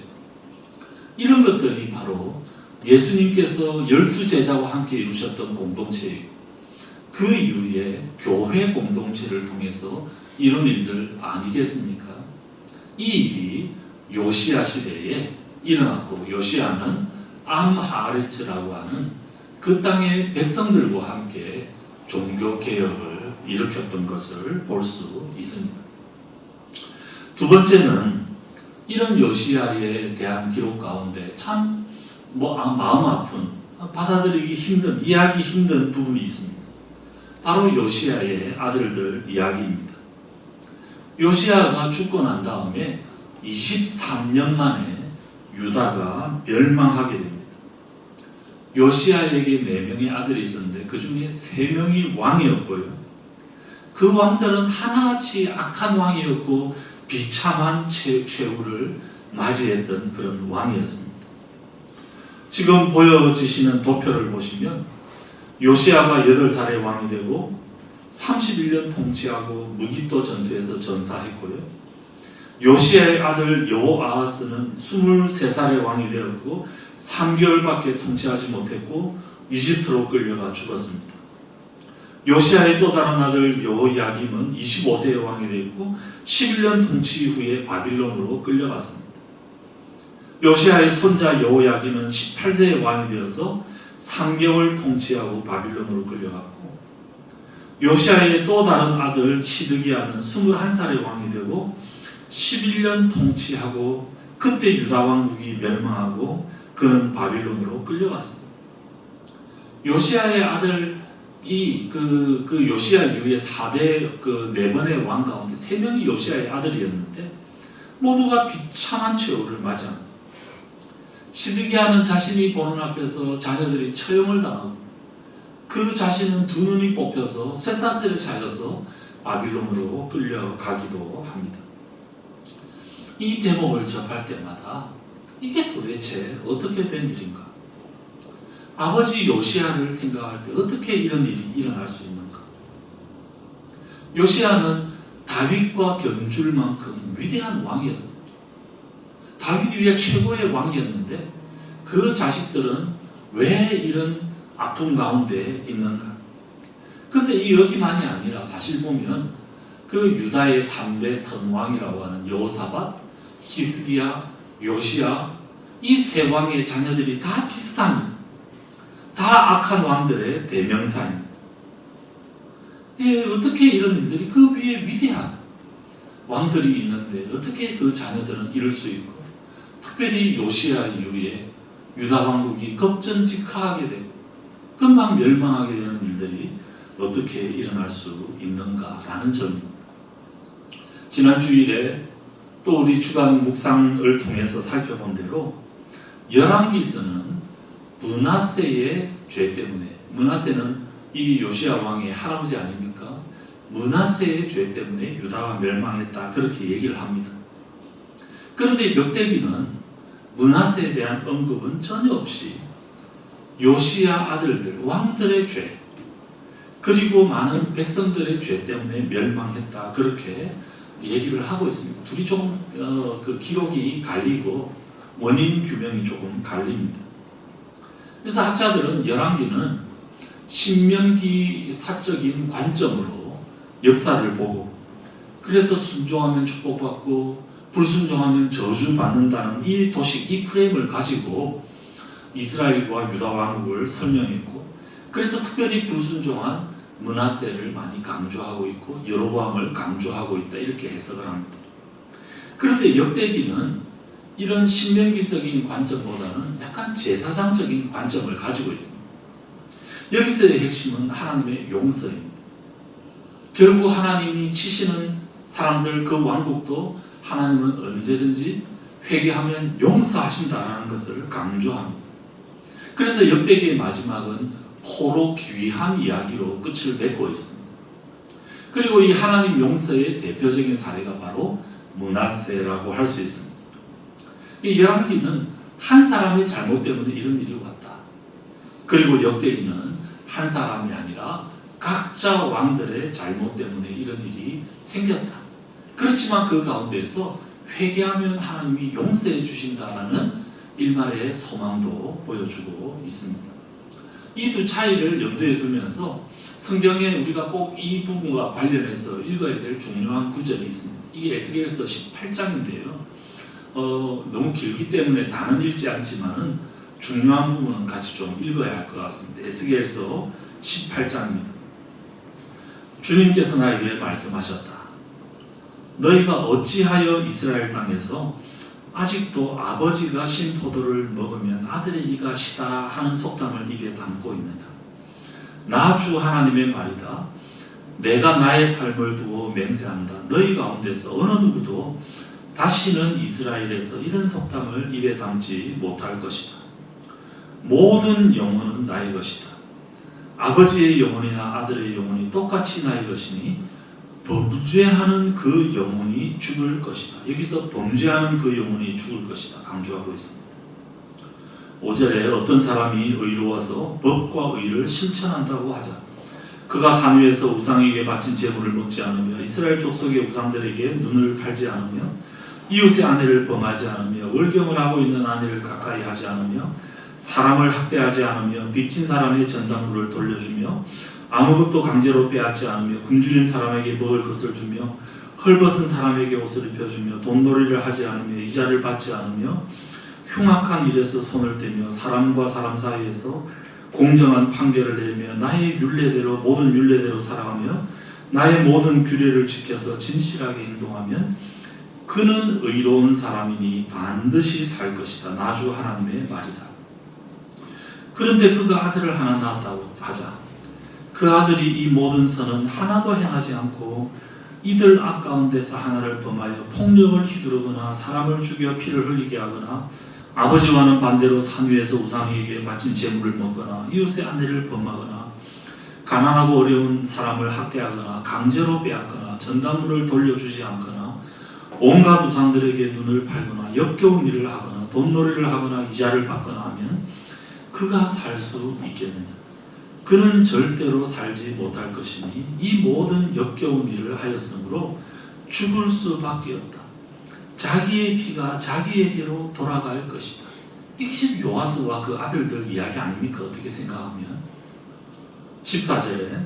이런 것들이 바로 예수님께서 12제자와 함께 이루셨던 공동체이고 그 이후에 교회 공동체를 통해서 이런 일들 아니겠습니까? 이 일이 요시야 시대에 일어났고 요시야는 암하레츠라고 하는 그 땅의 백성들과 함께 종교 개혁을 일으켰던 것을 볼 수 있습니다. 두 번째는 이런 요시야에 대한 기록 가운데 참 마음 아픈, 받아들이기 힘든, 이해하기 힘든 부분이 있습니다. 바로 요시야의 아들들 이야기입니다. 요시야가 죽고 난 다음에 23년 만에 유다가 멸망하게 됩니다. 요시야에게 4명의 아들이 있었는데 그 중에 3명이 왕이었고요. 그 왕들은 하나같이 악한 왕이었고 비참한 최후를 맞이했던 그런 왕이었습니다. 지금 보여지시는 도표를 보시면 요시야가 8살에 왕이 되고 31년 통치하고 무기또 전투에서 전사했고요. 요시야의 아들 여호아하스는 23살에 왕이 되었고 3개월밖에 통치하지 못했고 이집트로 끌려가 죽었습니다. 요시야의 또 다른 아들 여호야김은 25세에 왕이 되었고 11년 통치 후에 바빌론으로 끌려갔습니다. 요시야의 손자 여호야김은 18세에 왕이 되어서 3개월 통치하고 바빌론으로 끌려갔고 요시야의 또 다른 아들 시드기야는 21살에 왕이 되고 11년 통치하고 그때 유다 왕국이 멸망하고 그는 바빌론으로 끌려갔습니다. 요시야의 아들이 그 요시야 이후에 4대 4번의 왕 가운데 3명이 요시야의 아들이었는데 모두가 비참한 최후를 맞이합니다. 시드기야는 자신이 보는 앞에서 자녀들이 처형을 당하고 그 자신은 2눈이 뽑혀서 쇠사슬에 차여서 바빌론으로 끌려가기도 합니다. 이 대목을 접할 때마다 이게 도대체 어떻게 된 일인가? 아버지 요시야를 생각할 때 어떻게 이런 일이 일어날 수 있는가? 요시야는 다윗과 견줄 만큼 위대한 왕이었습니다. 다윗이 위에 최고의 왕이었는데 그 자식들은 왜 이런 아픔 가운데 있는가? 근데 여기만이 아니라 사실 보면 그 유다의 3대 선왕이라고 하는 여호사밧, 히스기야, 요시야, 이 3왕의 자녀들이 다 비슷합니다. 다 악한 왕들의 대명사입니다. 이제 어떻게 이런 일들이 그 위에 위대한 왕들이 있는데 어떻게 그 자녀들은 이럴 수 있고 특별히 요시야 이후에 유다 왕국이 급전직하하게 되고 금방 멸망하게 되는 일들이 어떻게 일어날 수 있는가라는 점입니다. 지난 주일에 또 우리 주간 묵상을 통해서 살펴본 대로 열왕기서는 므낫세의 죄 때문에, 므낫세는 이 요시야 왕의 할아버지 아닙니까? 므낫세의 죄 때문에 유다가 멸망했다, 그렇게 얘기를 합니다. 그런데 역대기는 므낫세에 대한 언급은 전혀 없이 요시야 아들들, 왕들의 죄, 그리고 많은 백성들의 죄 때문에 멸망했다, 그렇게 얘기를 하고 있습니다. 둘이 조금 그 기록이 갈리고 원인 규명이 조금 갈립니다. 그래서 학자들은 열왕기는 신명기 사적인 관점으로 역사를 보고, 그래서 순종하면 축복받고 불순종하면 저주받는다는 이 도식, 이 프레임을 가지고 이스라엘과 유다 왕국을 설명했고, 그래서 특별히 불순종한 므낫세를 많이 강조하고 있고 여로보암을 강조하고 있다, 이렇게 해석을 합니다. 그런데 역대기는 이런 신명기적인 관점보다는 약간 제사장적인 관점을 가지고 있습니다. 여기서의 핵심은 하나님의 용서입니다. 결국 하나님이 치시는 사람들, 그 왕국도 하나님은 언제든지 회개하면 용서하신다는 것을 강조합니다. 그래서 역대기의 마지막은 포로 귀한 이야기로 끝을 맺고 있습니다. 그리고 이 하나님 용서의 대표적인 사례가 바로 므낫세라고 할 수 있습니다. 이 열왕기는 한 사람의 잘못 때문에 이런 일이 왔다. 그리고 역대기는 한 사람이 아니라 각자 왕들의 잘못 때문에 이런 일이 생겼다. 그렇지만 그 가운데서 회개하면 하나님이 용서해 주신다라는 일말의 소망도 보여주고 있습니다. 이 두 차이를 염두에 두면서 성경에 우리가 꼭 이 부분과 관련해서 읽어야 될 중요한 구절이 있습니다. 이게 에스겔서 18장인데요. 너무 길기 때문에 다는 읽지 않지만은 중요한 부분은 같이 좀 읽어야 할 것 같습니다. 에스겔서 18장입니다. 주님께서 나에게 말씀하셨다. 너희가 어찌하여 이스라엘 땅에서 아직도 아버지가 신 포도를 먹으면 아들의 이가 시다 하는 속담을 입에 담고 있느냐? 나 주 하나님의 말이다. 내가 나의 삶을 두어 맹세한다. 너희 가운데서 어느 누구도 다시는 이스라엘에서 이런 속담을 입에 담지 못할 것이다. 모든 영혼은 나의 것이다. 아버지의 영혼이나 아들의 영혼이 똑같이 나의 것이니 범죄하는 그 영혼이 죽을 것이다. 여기서 범죄하는 그 영혼이 죽을 것이다 강조하고 있습니다. 5절에 어떤 사람이 의로워서 법과 의를 실천한다고 하자. 그가 산 위에서 우상에게 바친 제물을 먹지 않으며 이스라엘 족속의 우상들에게 눈을 팔지 않으며 이웃의 아내를 범하지 않으며 월경을 하고 있는 아내를 가까이 하지 않으며 사람을 학대하지 않으며 빚진 사람의 전당물을 돌려주며 아무것도 강제로 빼앗지 않으며 굶주린 사람에게 먹을 것을 주며 헐벗은 사람에게 옷을 입혀주며 돈놀이를 하지 않으며 이자를 받지 않으며 흉악한 일에서 손을 떼며 사람과 사람 사이에서 공정한 판결을 내며 나의 율례대로 모든 율례대로 살아가며 나의 모든 규례를 지켜서 진실하게 행동하면 그는 의로운 사람이니 반드시 살 것이다. 나 주 하나님의 말이다. 그런데 그가 아들을 하나 낳았다고 하자. 그 아들이 이 모든 선은 하나도 행하지 않고 이들 가운데서 하나를 범하여 폭력을 휘두르거나 사람을 죽여 피를 흘리게 하거나 아버지와는 반대로 산 위에서 우상에게 바친 제물을 먹거나 이웃의 아내를 범하거나 가난하고 어려운 사람을 학대하거나 강제로 빼앗거나 전당물을 돌려주지 않거나 온갖 우상들에게 눈을 팔거나 역겨운 일을 하거나 돈놀이를 하거나 이자를 받거나 하면 그가 살 수 있겠느냐? 그는 절대로 살지 못할 것이니 이 모든 역겨운 일을 하였으므로 죽을 수밖에 없다. 자기의 피가 자기에게로 돌아갈 것이다. 이게 지금 요아스와 그 아들들 이야기 아닙니까? 어떻게 생각하면 14절에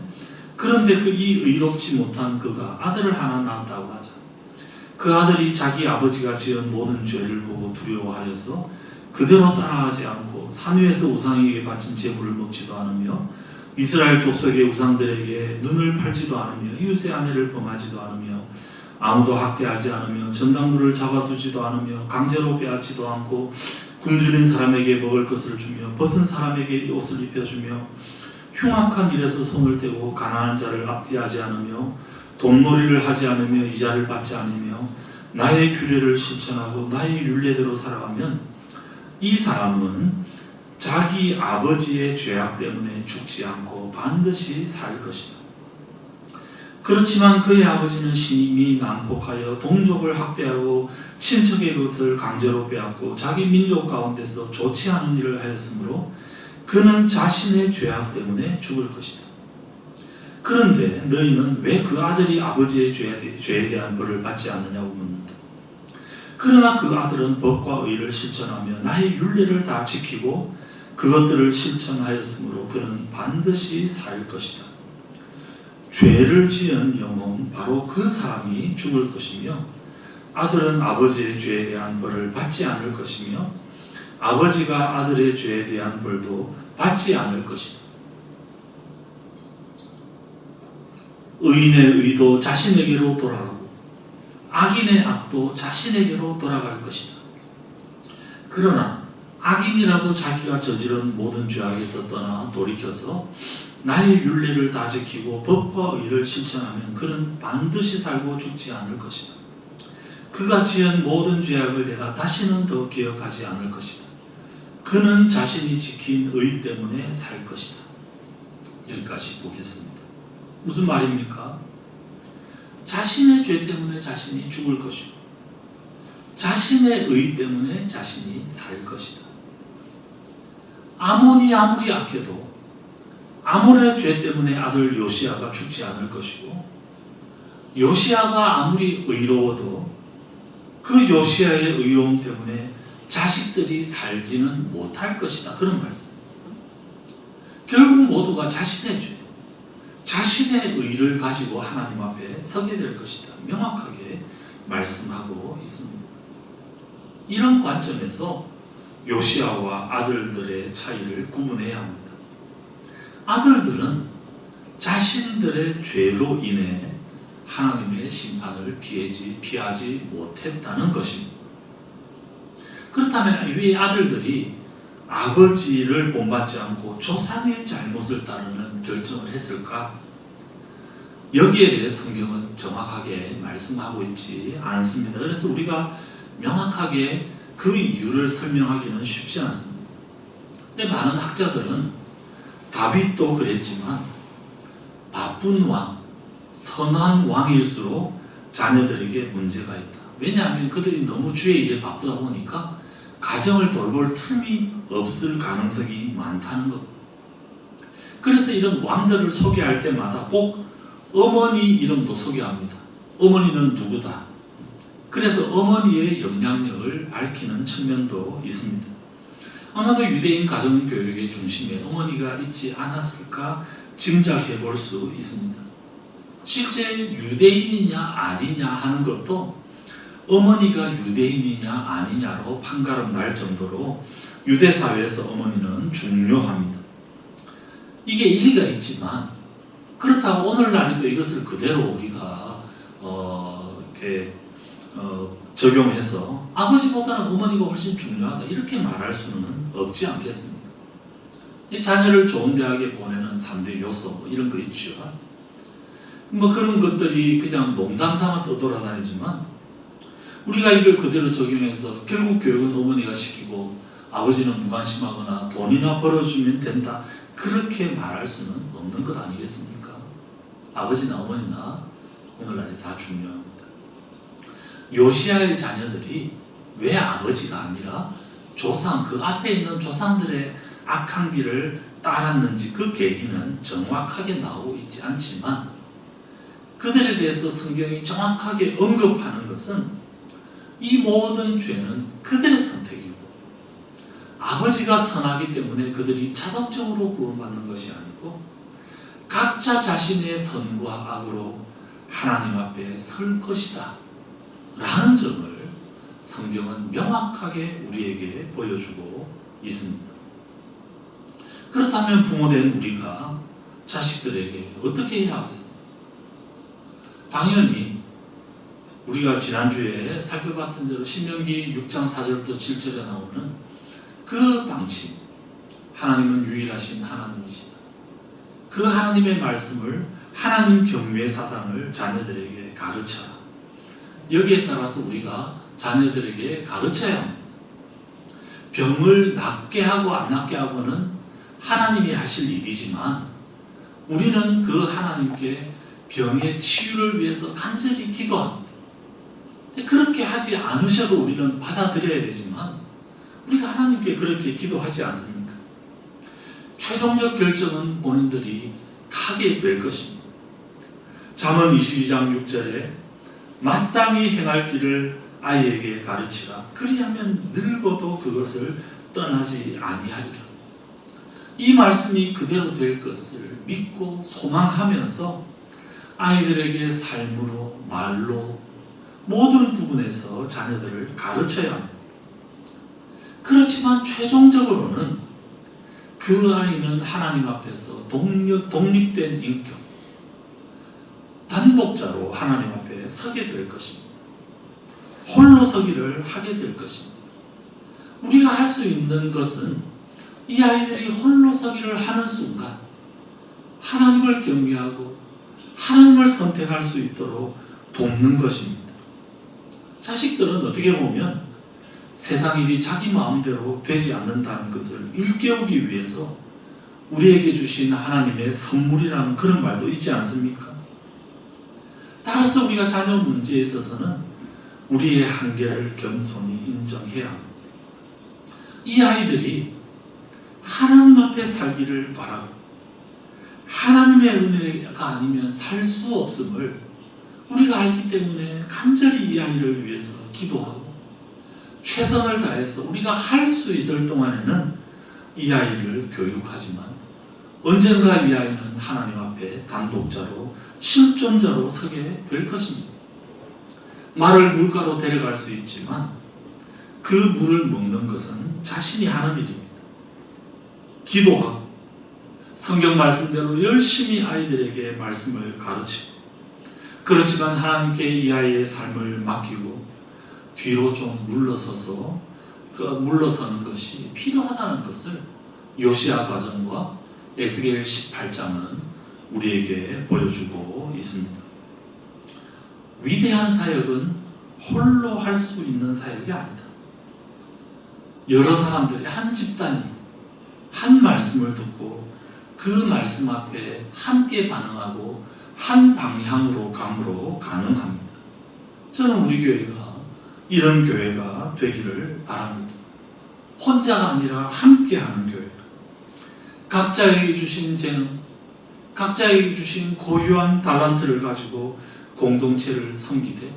그런데 그 이 의롭지 못한 그가 아들을 하나 낳았다고 하자. 그 아들이 자기 아버지가 지은 모든 죄를 보고 두려워하여서 그대로 따라하지 않고 산 위에서 우상에게 바친 제물을 먹지도 않으며 이스라엘 족속의 우상들에게 눈을 팔지도 않으며 이웃의 아내를 범하지도 않으며 아무도 학대하지 않으며 전당물을 잡아두지도 않으며 강제로 빼앗지도 않고 굶주린 사람에게 먹을 것을 주며 벗은 사람에게 옷을 입혀주며 흉악한 일에서 손을 떼고 가난한 자를 압제하지 않으며 돈놀이를 하지 않으며 이자를 받지 않으며 나의 규례를 실천하고 나의 율례대로 살아가면 이 사람은 자기 아버지의 죄악 때문에 죽지 않고 반드시 살 것이다. 그렇지만 그의 아버지는 심히 난폭하여 동족을 학대하고 친척의 것을 강제로 빼앗고 자기 민족 가운데서 좋지 않은 일을 하였으므로 그는 자신의 죄악 때문에 죽을 것이다. 그런데 너희는 왜 그 아들이 아버지의 죄에 대한 벌을 받지 않느냐고 묻는다. 그러나 그 아들은 법과 의를 실천하며 나의 율례를 다 지키고 그것들을 실천하였으므로 그는 반드시 살 것이다. 죄를 지은 영혼 바로 그 사람이 죽을 것이며 아들은 아버지의 죄에 대한 벌을 받지 않을 것이며 아버지가 아들의 죄에 대한 벌도 받지 않을 것이다. 의인의 의도 자신에게로 돌아가고 악인의 악도 자신에게로 돌아갈 것이다. 그러나 악인이라도 자기가 저지른 모든 죄악에서 떠나 돌이켜서 나의 율례를 다 지키고 법과 의를 실천하면 그는 반드시 살고 죽지 않을 것이다. 그가 지은 모든 죄악을 내가 다시는 더 기억하지 않을 것이다. 그는 자신이 지킨 의 때문에 살 것이다. 여기까지 보겠습니다. 무슨 말입니까? 자신의 죄 때문에 자신이 죽을 것이고 자신의 의 때문에 자신이 살 것이다. 아몬이 아무리 악해도 아몬의 죄 때문에 아들 요시야가 죽지 않을 것이고 요시야가 아무리 의로워도 그 요시야의 의로움 때문에 자식들이 살지는 못할 것이다. 그런 말씀. 결국 모두가 자신의 죄, 자신의 의를 가지고 하나님 앞에 서게 될 것이다. 명확하게 말씀하고 있습니다. 이런 관점에서 요시야와 아들들의 차이를 구분해야 합니다. 아들들은 자신들의 죄로 인해 하나님의 심판을 피하지 못했다는 것입니다. 그렇다면 왜 아들들이 아버지를 본받지 않고 조상의 잘못을 따르는 결정을 했을까? 여기에 대해 성경은 정확하게 말씀하고 있지 않습니다. 그래서 우리가 명확하게 그 이유를 설명하기는 쉽지 않습니다. 근데 많은 학자들은 다윗도 그랬지만 바쁜 왕, 선한 왕일수록 자녀들에게 문제가 있다. 왜냐하면 그들이 너무 주의 일에 바쁘다 보니까 가정을 돌볼 틈이 없을 가능성이 많다는 것. 그래서 이런 왕들을 소개할 때마다 꼭 어머니 이름도 소개합니다. 어머니는 누구다. 그래서 어머니의 영향력을 밝히는 측면도 있습니다. 아마도 유대인 가정교육의 중심에 어머니가 있지 않았을까 짐작해 볼 수 있습니다. 실제 유대인이냐 아니냐 하는 것도 어머니가 유대인이냐 아니냐로 판가름 날 정도로 유대 사회에서 어머니는 중요합니다. 이게 일리가 있지만 그렇다고 오늘날에도 이것을 그대로 우리가 적용해서 아버지보다는 어머니가 훨씬 중요하다 이렇게 말할 수는 없지 않겠습니까? 이 자녀를 좋은 대학에 보내는 3대 요소 이런 거 있죠. 그런 것들이 그냥 농담 삼아 떠돌아다니지만 우리가 이걸 그대로 적용해서 결국 교육은 어머니가 시키고 아버지는 무관심하거나 돈이나 벌어주면 된다 그렇게 말할 수는 없는 것 아니겠습니까? 아버지나 어머니나 오늘날에 다 중요합니다. 요시야의 자녀들이 왜 아버지가 아니라 조상, 그 앞에 있는 조상들의 악한 길을 따랐는지 그 계기는 정확하게 나오고 있지 않지만 그들에 대해서 성경이 정확하게 언급하는 것은 이 모든 죄는 그들의 선택이고 아버지가 선하기 때문에 그들이 자동적으로 구원받는 것이 아니고 각자 자신의 선과 악으로 하나님 앞에 설 것이다 라는 점을 성경은 명확하게 우리에게 보여주고 있습니다. 그렇다면 부모된 우리가 자식들에게 어떻게 해야 하겠습니까? 당연히 우리가 지난주에 살펴봤던 대로 신명기 6장 4절부터 7절에 나오는 그 방침, 하나님은 유일하신 하나님이시다. 그 하나님의 말씀을 하나님 경외 사상을 자녀들에게 가르쳐라. 여기에 따라서 우리가 자녀들에게 가르쳐야 합니다. 병을 낫게 하고 안 낫게 하고는 하나님이 하실 일이지만 우리는 그 하나님께 병의 치유를 위해서 간절히 기도합니다. 그렇게 하지 않으셔도 우리는 받아들여야 되지만 우리가 하나님께 그렇게 기도하지 않습니까? 최종적 결정은 본인들이 하게 될 것입니다. 잠언 22장 6절에 마땅히 행할 길을 아이에게 가르치라. 그리하면 늙어도 그것을 떠나지 아니하리라. 이 말씀이 그대로 될 것을 믿고 소망하면서 아이들에게 삶으로 말로 모든 부분에서 자녀들을 가르쳐야 합니다. 그렇지만 최종적으로는 그 아이는 하나님 앞에서 독립된 인격, 단독자로 하나님 앞에 서게 될 것입니다. 홀로 서기를 하게 될 것입니다. 우리가 할 수 있는 것은 이 아이들이 홀로 서기를 하는 순간 하나님을 경외하고 하나님을 선택할 수 있도록 돕는 것입니다. 자식들은 어떻게 보면 세상 일이 자기 마음대로 되지 않는다는 것을 일깨우기 위해서 우리에게 주신 하나님의 선물이라는 그런 말도 있지 않습니까? 따라서 우리가 자녀 문제에 있어서는 우리의 한계를 겸손히 인정해야 합니다. 이 아이들이 하나님 앞에 살기를 바라고 하나님의 은혜가 아니면 살 수 없음을 우리가 알기 때문에 간절히 이 아이를 위해서 기도하고 최선을 다해서 우리가 할 수 있을 동안에는 이 아이를 교육하지만 언젠가 이 아이는 하나님 앞에 단독자로 실존자로 서게 될 것입니다. 말을 물가로 데려갈 수 있지만 그 물을 먹는 것은 자신이 하는 일입니다. 기도하고 성경 말씀대로 열심히 아이들에게 말씀을 가르치고 그렇지만 하나님께 이 아이의 삶을 맡기고 뒤로 좀 물러서는 것이 필요하다는 것을 요시야 과정과 에스겔 18장은 우리에게 보여주고 있습니다. 위대한 사역은 홀로 할 수 있는 사역이 아니다. 여러 사람들이 한 집단이 한 말씀을 듣고 그 말씀 앞에 함께 반응하고 한 방향으로 감으로 가능합니다. 저는 우리 교회가 이런 교회가 되기를 바랍니다. 혼자가 아니라 함께하는 교회. 각자에게 주신 재능, 각자에게 주신 고유한 달란트를 가지고 공동체를 섬기되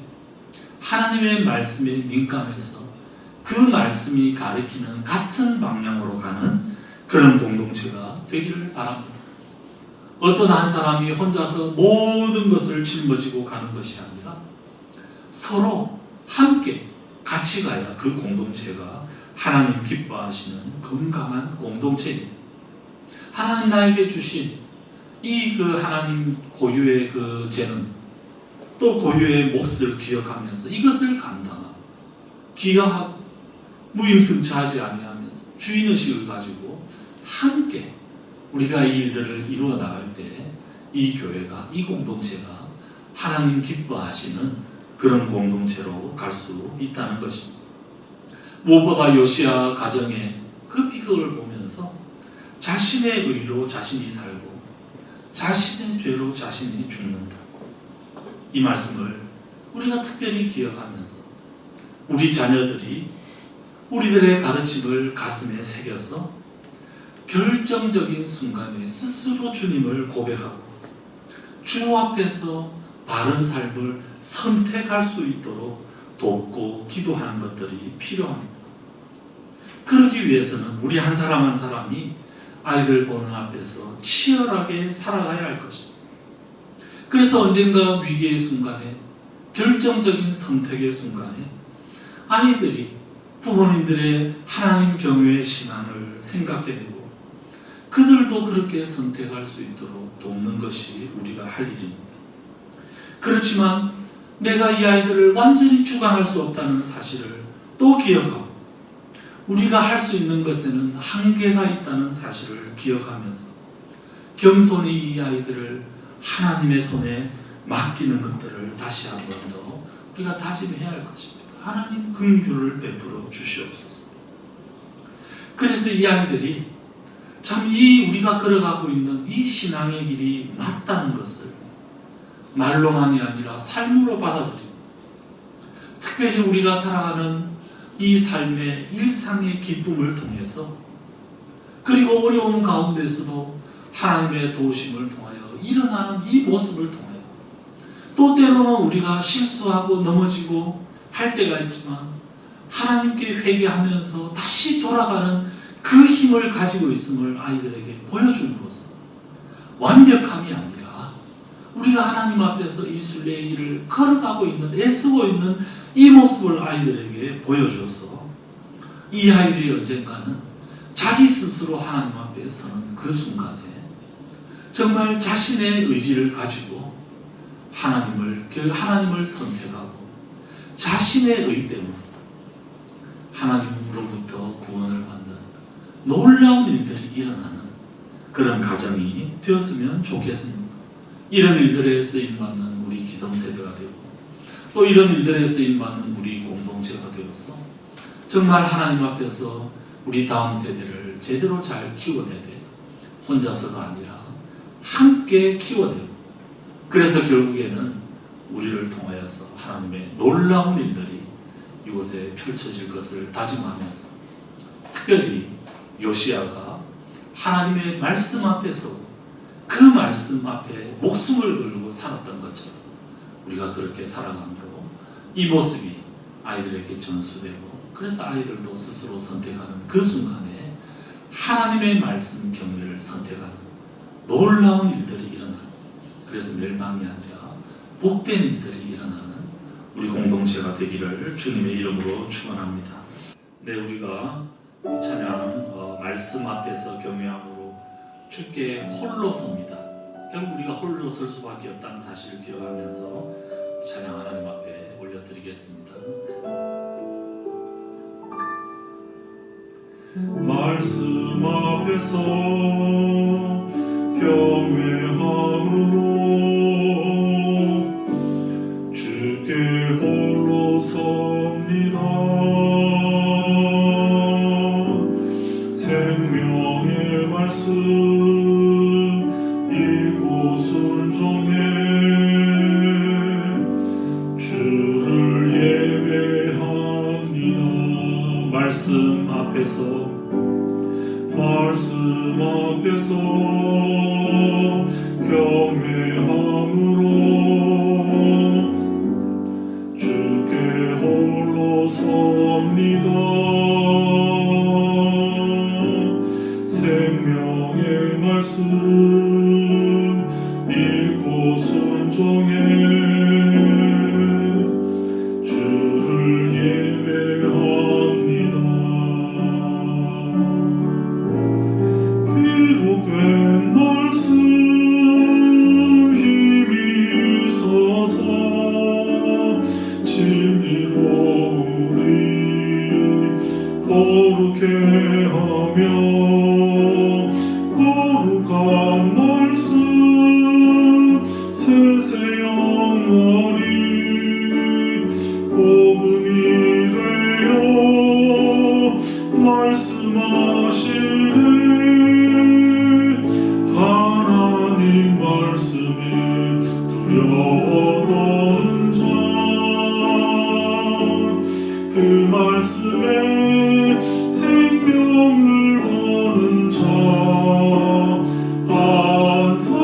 하나님의 말씀에 민감해서 그 말씀이 가리키는 같은 방향으로 가는 그런 공동체가 되기를 바랍니다. 어떤 한 사람이 혼자서 모든 것을 짊어지고 가는 것이 아니라 서로 함께 같이 가야 그 공동체가 하나님 기뻐하시는 건강한 공동체입니다. 하나님 나에게 주신 이 그 하나님 고유의 그 재능 또 고유의 몫을 기억하면서 이것을 감당하고 기여하고 무임승차하지 아니하면서 주인의식을 가지고 함께 우리가 이 일들을 이루어 나갈 때 이 교회가 이 공동체가 하나님 기뻐하시는 그런 공동체로 갈 수 있다는 것입니다. 무엇보다 요시야 가정의 그 비극을 보면서 자신의 의로 자신이 살고 자신의 죄로 자신이 죽는다. 이 말씀을 우리가 특별히 기억하면서 우리 자녀들이 우리들의 가르침을 가슴에 새겨서 결정적인 순간에 스스로 주님을 고백하고 주 앞에서 바른 삶을 선택할 수 있도록 돕고 기도하는 것들이 필요합니다. 그러기 위해서는 우리 한 사람 한 사람이 아이들 보는 앞에서 치열하게 살아가야 할 것입니다. 그래서 언젠가 위기의 순간에 결정적인 선택의 순간에 아이들이 부모님들의 하나님 경외의 신앙을 생각해내고 그들도 그렇게 선택할 수 있도록 돕는 것이 우리가 할 일입니다. 그렇지만 내가 이 아이들을 완전히 주관할 수 없다는 사실을 또 기억하고 우리가 할 수 있는 것에는 한계가 있다는 사실을 기억하면서 겸손히 이 아이들을 하나님의 손에 맡기는 것들을 다시 한 번 더 우리가 다짐해야 할 것입니다. 하나님 긍휼을 베풀어 주시옵소서. 그래서 이 아이들이 참 이 우리가 걸어가고 있는 이 신앙의 길이 맞다는 것을 말로만이 아니라 삶으로 받아들이고, 특별히 우리가 살아가는 이 삶의 일상의 기쁨을 통해서, 그리고 어려움 가운데서도 하나님의 도우심을 통하여 일어나는 이 모습을 통하여, 또 때로는 우리가 실수하고 넘어지고 할 때가 있지만 하나님께 회개하면서 다시 돌아가는 그 힘을 가지고 있음을 아이들에게 보여줌으로써 완벽함이 아니라 우리가 하나님 앞에서 이 순례의 길을 걸어가고 있는, 애쓰고 있는 이 모습을 아이들에게 보여줘서 이 아이들이 언젠가는 자기 스스로 하나님 앞에 서는 그 순간에 정말 자신의 의지를 가지고 하나님을 선택하고 자신의 의 때문에 하나님으로부터 구원을 받는 놀라운 일들이 일어나는 그런 가정이 되었으면 좋겠습니다. 이런 일들에 쓰임받는 우리 기성세대가 되고, 또 이런 일들에 쓰임받는 우리 공동체가 되어서 정말 하나님 앞에서 우리 다음 세대를 제대로 잘 키워내되, 혼자서가 아니라 함께 키워내고, 그래서 결국에는 우리를 통하여서 하나님의 놀라운 일들이 이곳에 펼쳐질 것을 다짐하면서, 특별히 요시야가 하나님의 말씀 앞에서 그 말씀 앞에 목숨을 걸고 살았던 것처럼 우리가 그렇게 살아감으로 이 모습이 아이들에게 전수되고, 그래서 아이들도 스스로 선택하는 그 순간에 하나님의 말씀 경외를 선택하는 놀라운 일들이 일어나는, 그래서 멸망이 아니라 복된 일들이 일어나는 우리 공동체가 되기를 주님의 이름으로 축원합니다. 네, 우리가 이 찬양 말씀 앞에서 경외함으로 주께 홀로 섭니다. 결국 우리가 홀로 설 수밖에 없다는 사실을 기억하면서 찬양 하나님 앞에 올려드리겠습니다. 말씀 앞에서 경외함으로 주께 홀로 섭니다. 생명의 말씀 읽고 순종해 주를 예배합니다. 말씀 앞에서 경외함으로 주께 홀로 섭니다. 생명의 말씀 읽고 순종해 주를 예배합니다. 기록된 말씀 힘이 있어서 진리로 우리 거룩해 하며, 거룩한 말씀 세세 영원히 복음이 되어 말씀하시네. 하나님 말씀에 두려워 떠는 자, 그 말씀에 생명을 거는 자 한 사람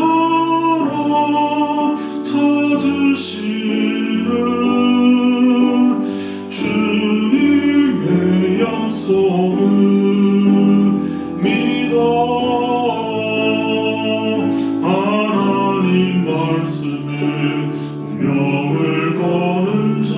찾으시는 주님의 약속은 믿어. 하나님 말씀에 운명을 거는 자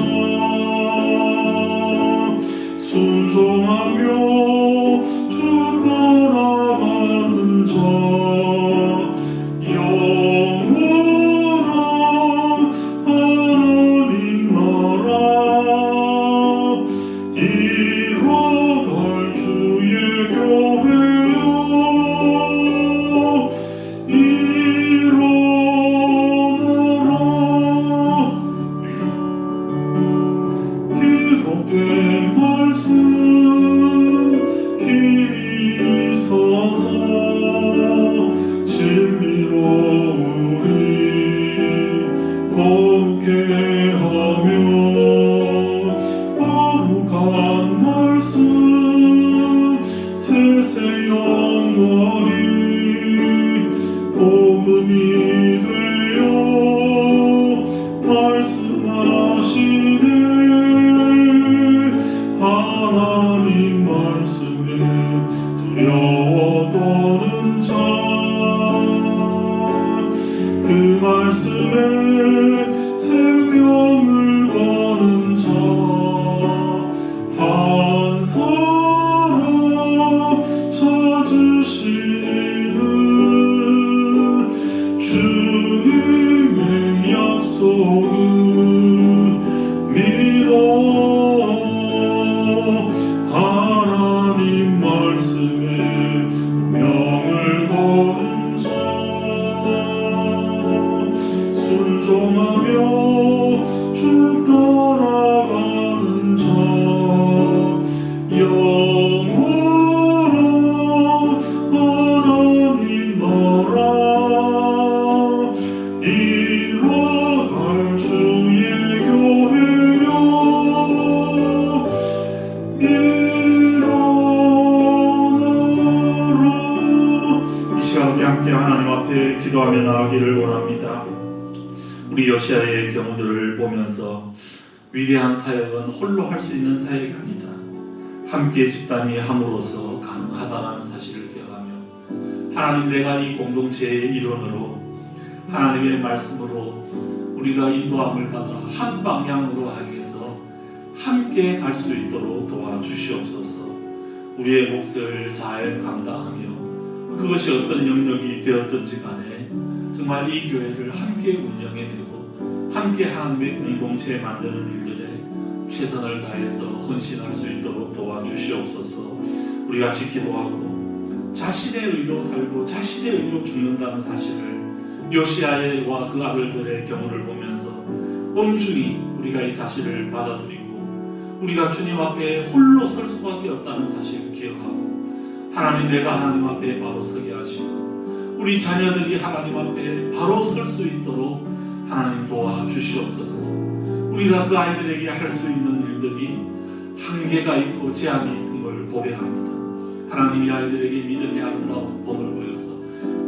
하나님 말씀에 두려워 떠는 자, 그 말씀에 생명을 거는 자, 한 사람 찾으시는 주님의 약속은 믿어. 하나님 말씀에 명을 거는 자, 순종하며 주 따라가는 자, 영원한 하나님 나라 이뤄갈 주의 교회여, 일어나라. 이 시간 우리 함께 하나님 앞에 기도하며 나아가기를 원합니다. 우리 요시야의 경우들을 보면서 위대한 사역은 홀로 할 수 있는 사역이 아니다, 함께 집단이 함으로써 가능하다라는 사실을 기억하며, 하나님, 내가 이 공동체의 일원으로 하나님의 말씀으로 우리가 인도함을 받아 한 방향으로 하기 위해서 함께 갈 수 있도록 도와주시옵소서. 우리의 몫을 잘 감당하며 그것이 어떤 영역이 되었든지 간에 정말 이 교회를 함께 운영해내고 함께 하나님의 공동체 만드는 일들에 최선을 다해서 헌신할 수 있도록 도와주시옵소서. 우리 같이 기도하고 자신의 의로 살고 자신의 의로 죽는다는 사실을 요시야와 그 아들들의 경우를 보면서 엄중히 우리가 이 사실을 받아들이고 우리가 주님 앞에 홀로 설 수밖에 없다는 사실을 기억하고, 하나님, 내가 하나님 앞에 바로 서게 하시고 우리 자녀들이 하나님 앞에 바로 설 수 있도록 하나님 도와주시옵소서. 우리가 그 아이들에게 할 수 있는 일들이 한계가 있고 제한이 있음을 고백합니다. 하나님, 이 아이들에게 믿음의 아름다운 복을 보여서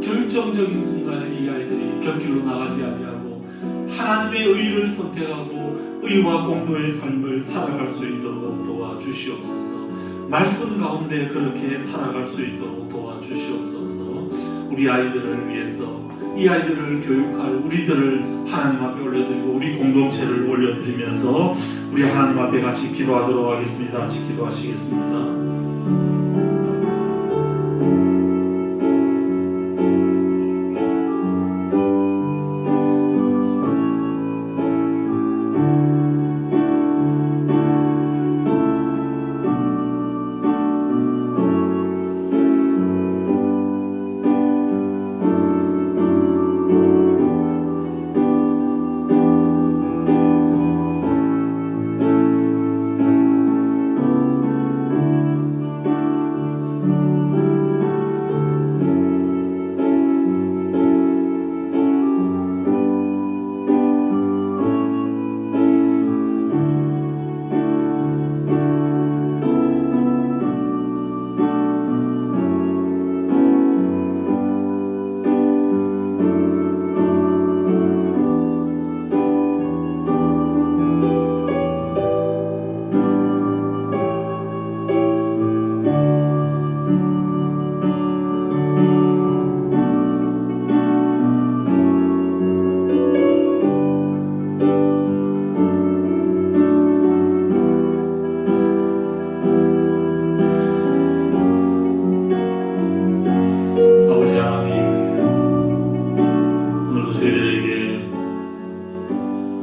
결정적인 순간에 이 아이들이 곁길로 나가지 아니하고 하나님의 의를 선택하고 의와 공도의 삶을 살아갈 수 있도록 도와주시옵소서. 말씀 가운데 그렇게 살아갈 수 있도록 도와주시옵소서. 우리 아이들을 위해서 이 아이들을 교육할 우리들을 하나님 앞에 올려드리고 우리 공동체를 올려드리면서 우리 하나님 앞에 같이 기도하도록 하겠습니다. 같이 기도하시겠습니다.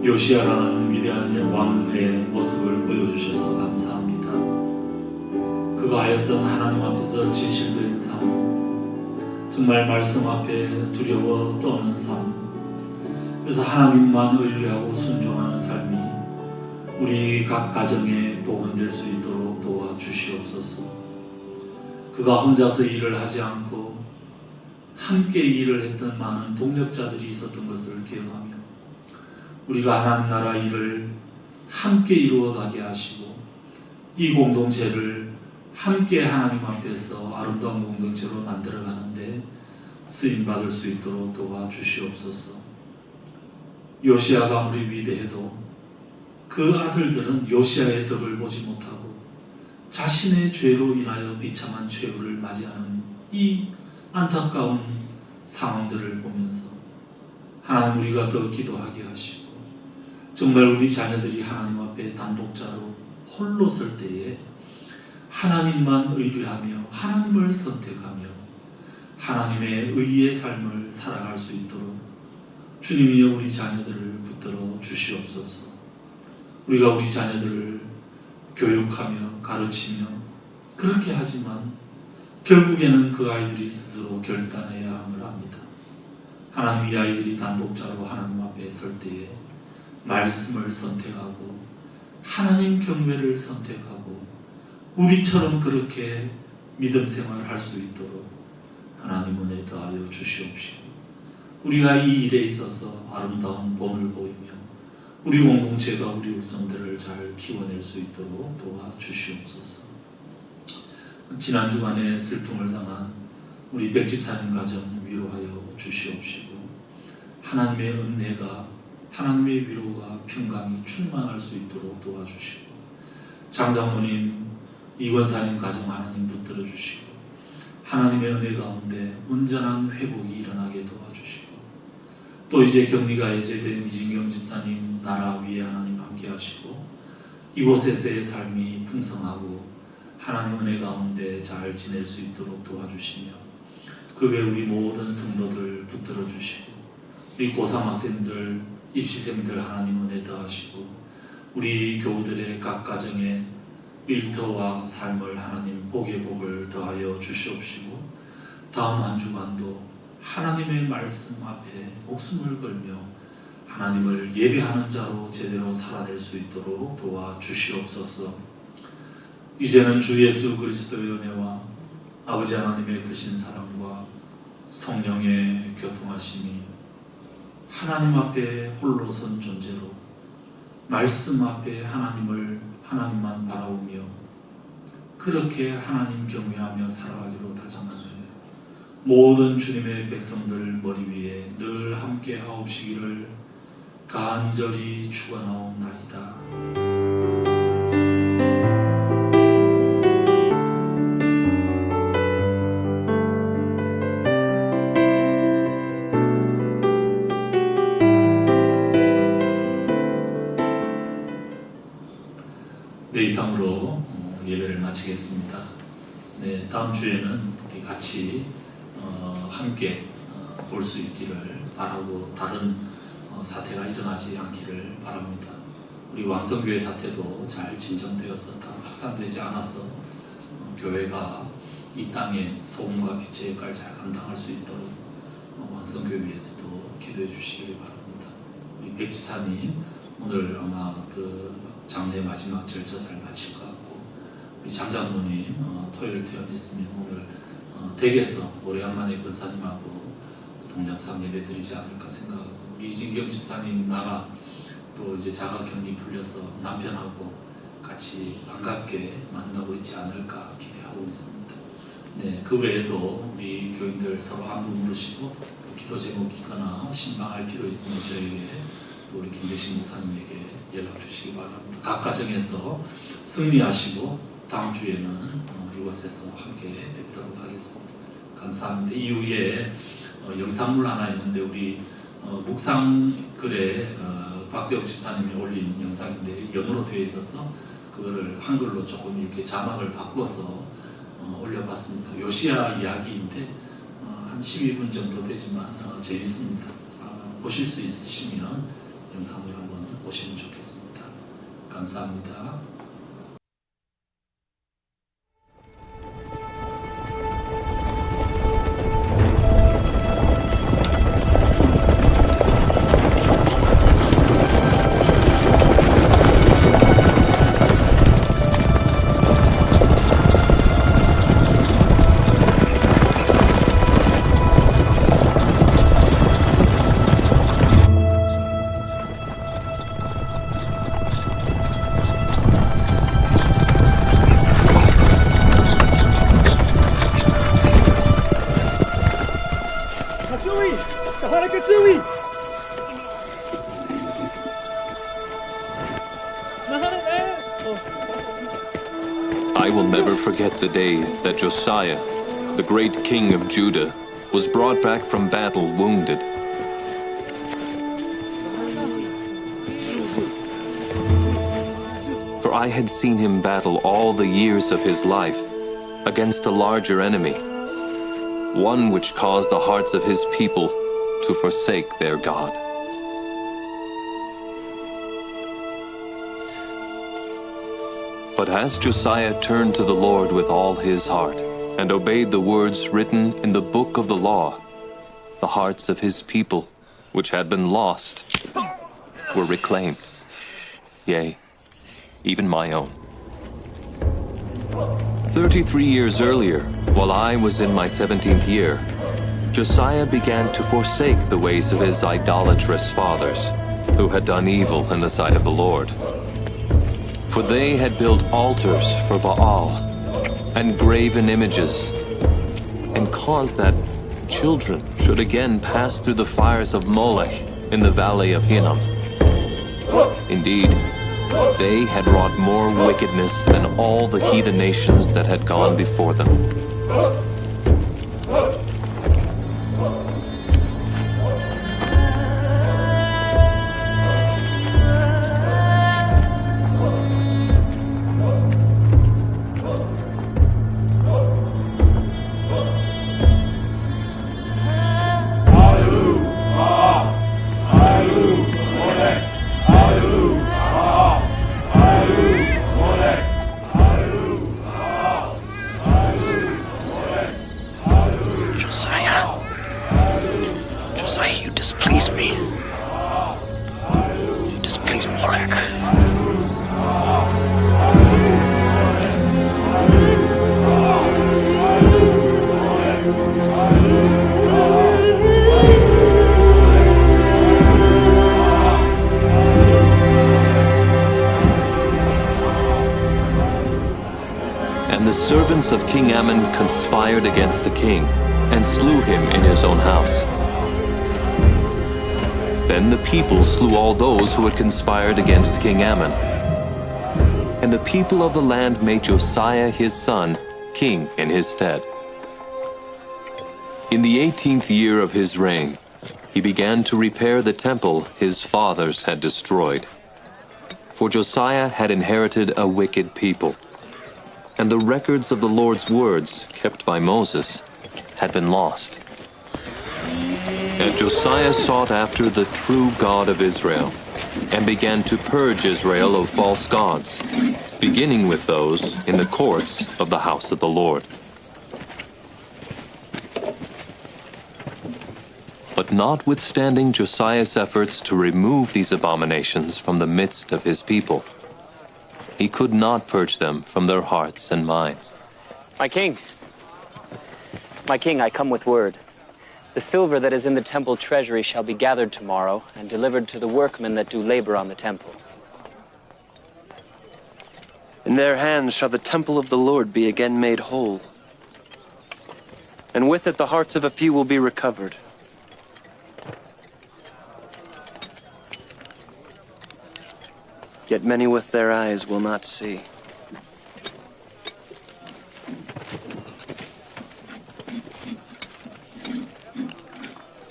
요시야라는 위대한 왕의 모습을 보여주셔서 감사합니다. 그가 하였던 하나님 앞에서 진실된 삶, 정말 말씀 앞에 두려워 떠는 삶, 그래서 하나님만 의뢰하고 순종하는 삶이 우리 각 가정에 복원될 수 있도록 도와주시옵소서. 그가 혼자서 일을 하지 않고 함께 일을 했던 많은 동력자들이 있었던 것을 기억하며 우리가 하나님 나라 일을 함께 이루어가게 하시고 이 공동체를 함께 하나님 앞에서 아름다운 공동체로 만들어가는데 쓰임받을 수 있도록 도와주시옵소서. 요시야가 아무리 위대해도 그 아들들은 요시아의 덕을 보지 못하고 자신의 죄로 인하여 비참한 최후를 맞이하는 이 안타까운 상황들을 보면서 하나님, 우리가 더 기도하게 하시고 정말 우리 자녀들이 하나님 앞에 단독자로 홀로 설 때에 하나님만 의뢰하며 하나님을 선택하며 하나님의 의의 삶을 살아갈 수 있도록 주님이여 우리 자녀들을 붙들어 주시옵소서. 우리가 우리 자녀들을 교육하며 가르치며 그렇게 하지만 결국에는 그 아이들이 스스로 결단해야 함을 압니다. 하나님, 이 아이들이 단독자로 하나님 앞에 설 때에 말씀을 선택하고 하나님 경외를 선택하고 우리처럼 그렇게 믿음 생활을 할 수 있도록 하나님 은혜 더하여 주시옵시고 우리가 이 일에 있어서 아름다운 본을 보이며 우리 공동체가 우리 후손들을 잘 키워낼 수 있도록 도와주시옵소서. 지난 주간에 슬픔을 당한 우리 백집사님 가정 위로하여 주시옵시고 하나님의 은혜가, 하나님의 위로가, 평강이 충만할 수 있도록 도와주시고 장장모님, 이권사님 가정 하나님 붙들어 주시고 하나님의 은혜 가운데 온전한 회복이 일어나게 도와주시고 또 이제 격리가 해제된 이진경 집사님 나라 위에 하나님 함께 하시고 이곳에서의 삶이 풍성하고 하나님 은혜 가운데 잘 지낼 수 있도록 도와주시며 그 외 우리 모든 성도들 붙들어 주시고 우리 고3 학생들, 입시생들 하나님 은혜 더하시고 우리 교우들의 각 가정에 일터와 삶을 하나님 복의 복을 더하여 주시옵시고 다음 한 주간도 하나님의 말씀 앞에 목숨을 걸며 하나님을 예배하는 자로 제대로 살아낼 수 있도록 도와주시옵소서. 이제는 주 예수 그리스도의 은혜와 아버지 하나님의 크신 사랑과 성령의 교통하심이 하나님 앞에 홀로 선 존재로 말씀 앞에 하나님만 바라보며 그렇게 하나님 경외하며 살아가기로 다정하는 모든 주님의 백성들 머리 위에 늘 함께 하옵시기를 간절히 축원하옵나이다. 네, 이상으로 예배를 마치겠습니다. 네, 다음 주에는 우리 같이 함께 볼 수 있기를 바라고 다른 사태가 일어나지 않기를 바랍니다. 우리 왕성교회 사태도 잘 진정되어서 다 확산되지 않아서 교회가 이 땅에 소금과 빛의 역할을 잘 감당할 수 있도록 왕성교회 위해서도 기도해 주시기 바랍니다. 우리 백지사님 오늘 아마 그 장례 마지막 절차 잘 마칠 것 같고 우리 장장모님 토요일 퇴원했으면 오늘 댁에서 오래간만에 권사님하고 동영상 예배 드리지 않을까 생각하고 우리 이진경 집사님 나라 또 이제 자가격리 풀려서 남편하고 같이 반갑게 만나고 있지 않을까 기대하고 있습니다. 네, 그 외에도 우리 교인들 서로 안부 물으시고 또 기도 제목 있거나 신방할 필요 있으면 저에게 또 우리 김대식 목사님에게 연락 주시기 바랍니다. 각 가정에서 승리하시고 다음 주에는 이곳에서 함께 뵙도록 하겠습니다. 감사합니다. 이후에 영상물 하나 있는데 우리 묵상글에 박대옥 집사님이 올린 영상인데 영어로 되어 있어서 그거를 한글로 조금 이렇게 자막을 바꿔서 올려봤습니다. 요시야 이야기인데 한 12분 정도 되지만 재밌습니다. 그래서 보실 수 있으시면 영상을 한번 보시면 좋겠습니다. 감사합니다. I will never forget the day that Josiah, the great king of Judah, was brought back from battle wounded. For I had seen him battle all the years of his life against a larger enemy, one which caused the hearts of his people to forsake their God. But as Josiah turned to the Lord with all his heart, and obeyed the words written in the book of the law, the hearts of his people, which had been lost, were reclaimed. Yea, even my own. 33 years earlier, while I was in my 17th year, Josiah began to forsake the ways of his idolatrous fathers, who had done evil in the sight of the Lord. For they had built altars for Baal and graven images, and caused that children should again pass through the fires of Molech in the valley of Hinnom. Indeed, they had wrought more wickedness than all the heathen nations that had gone before them. Josiah, you displease me. You displease Molech. And the servants of King Ammon conspired against the king, and slew him in his own house. Then the people slew all those who had conspired against King Ammon. And the people of the land made Josiah his son king in his stead. In the 18th year of his reign, he began to repair the temple his fathers had destroyed. For Josiah had inherited a wicked people, and the records of the Lord's words, kept by Moses, had been lost. And Josiah sought after the true God of Israel, and began to purge Israel of false gods, beginning with those in the courts of the house of the Lord. But notwithstanding Josiah's efforts to remove these abominations from the midst of his people, he could not purge them from their hearts and minds. My king, I come with word. The silver that is in the temple treasury shall be gathered tomorrow and delivered to the workmen that do labor on the temple. In their hands shall the temple of the Lord be again made whole. And with it the hearts of a few will be recovered. Yet many with their eyes will not see.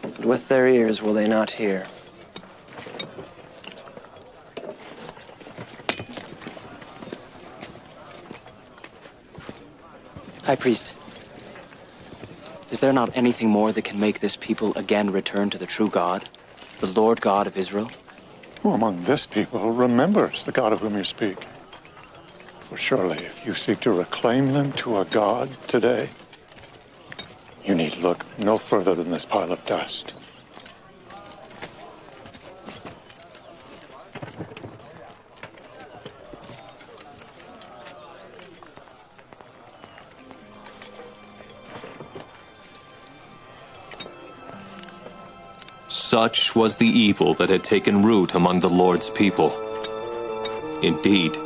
And with their ears will they not hear. High priest, is there not anything more that can make this people again return to the true God, the Lord God of Israel? Who among this people remembers the God of whom you speak? For surely if you seek to reclaim them to a God today, you need look no further than this pile of dust. Such was the evil that had taken root among the Lord's people. Indeed,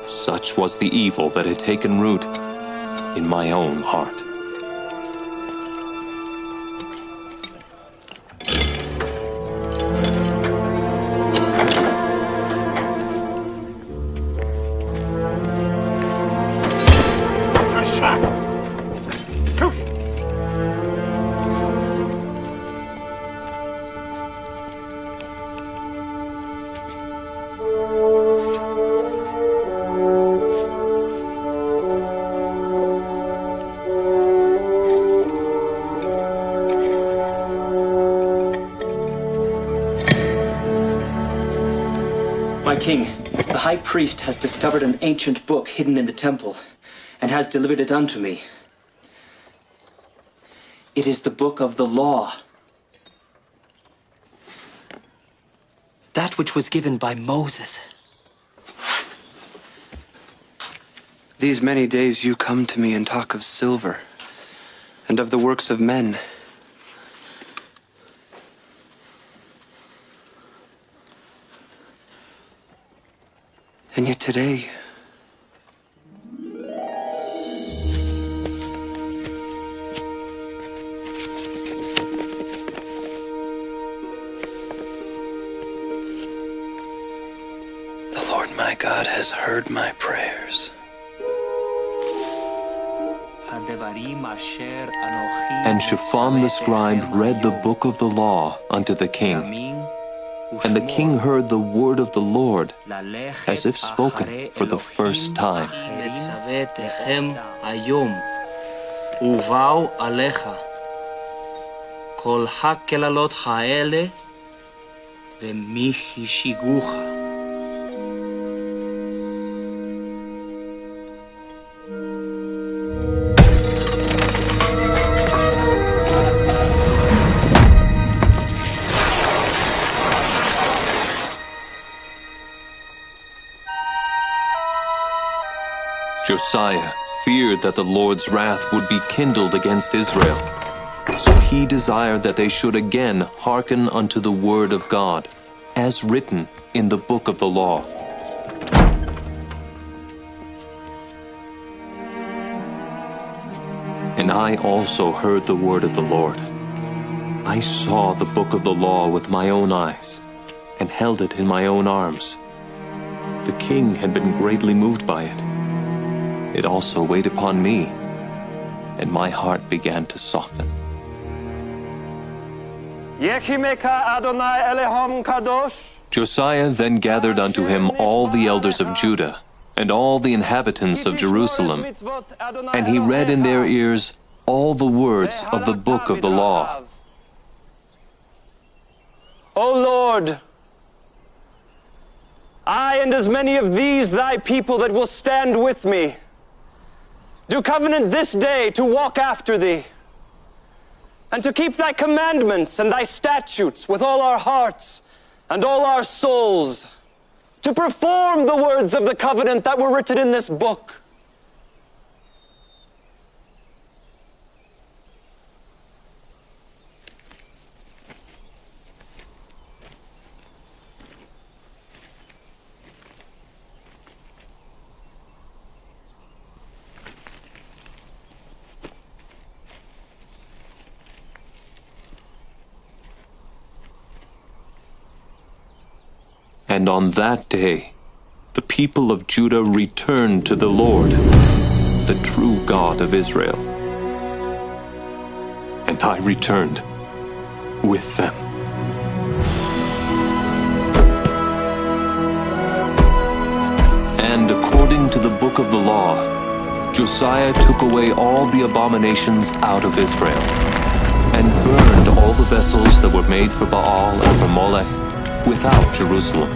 such was the evil that had taken root in my own heart. My king, the high priest has discovered an ancient book hidden in the temple and has delivered it unto me. It is the book of the law. That which was given by Moses. These many days you come to me and talk of silver and of the works of men. And yet today, the Lord my God has heard my prayers. And Shaphan the scribe read the book of the law unto the king. And the king heard the word of the Lord as if spoken for the first time. ובאו עליך כל הקללות האלה ומי השיגוך. Josiah feared that the Lord's wrath would be kindled against Israel. So he desired that they should again hearken unto the word of God, as written in the book of the law. And I also heard the word of the Lord. I saw the book of the law with my own eyes, and held it in my own arms. The king had been greatly moved by it. It also weighed upon me, and my heart began to soften. Josiah then gathered unto him all the elders of Judah, and all the inhabitants of Jerusalem, and he read in their ears all the words of the book of the law. O Lord, I and as many of these thy people that will stand with me, do covenant this day to walk after thee, and to keep thy commandments and thy statutes with all our hearts and all our souls, to perform the words of the covenant that were written in this book. And on that day, the people of Judah returned to the Lord, the true God of Israel. And I returned with them. And according to the book of the law, Josiah took away all the abominations out of Israel, and burned all the vessels that were made for Baal and for Molech without Jerusalem.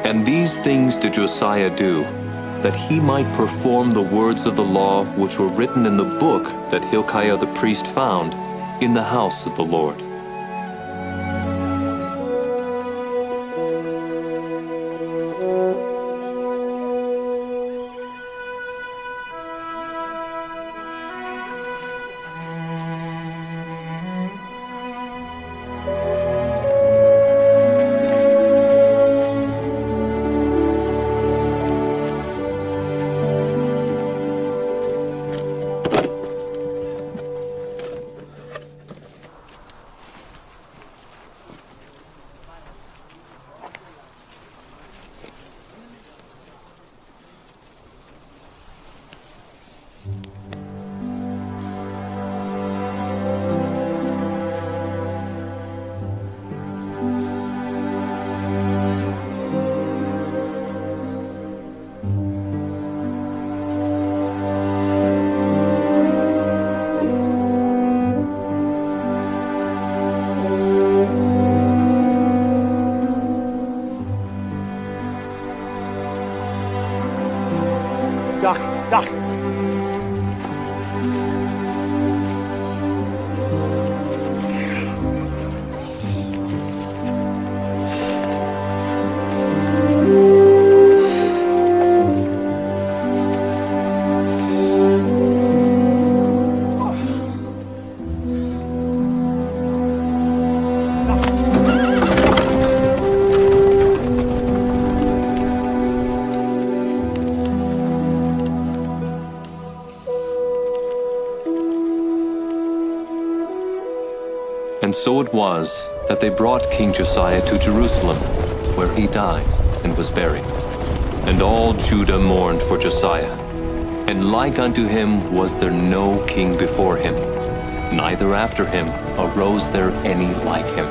And these things did Josiah do, that he might perform the words of the law which were written in the book that Hilkiah the priest found in the house of the Lord. And so it was that they brought King Josiah to Jerusalem, where he died and was buried. And all Judah mourned for Josiah. And like unto him was there no king before him, neither after him arose there any like him.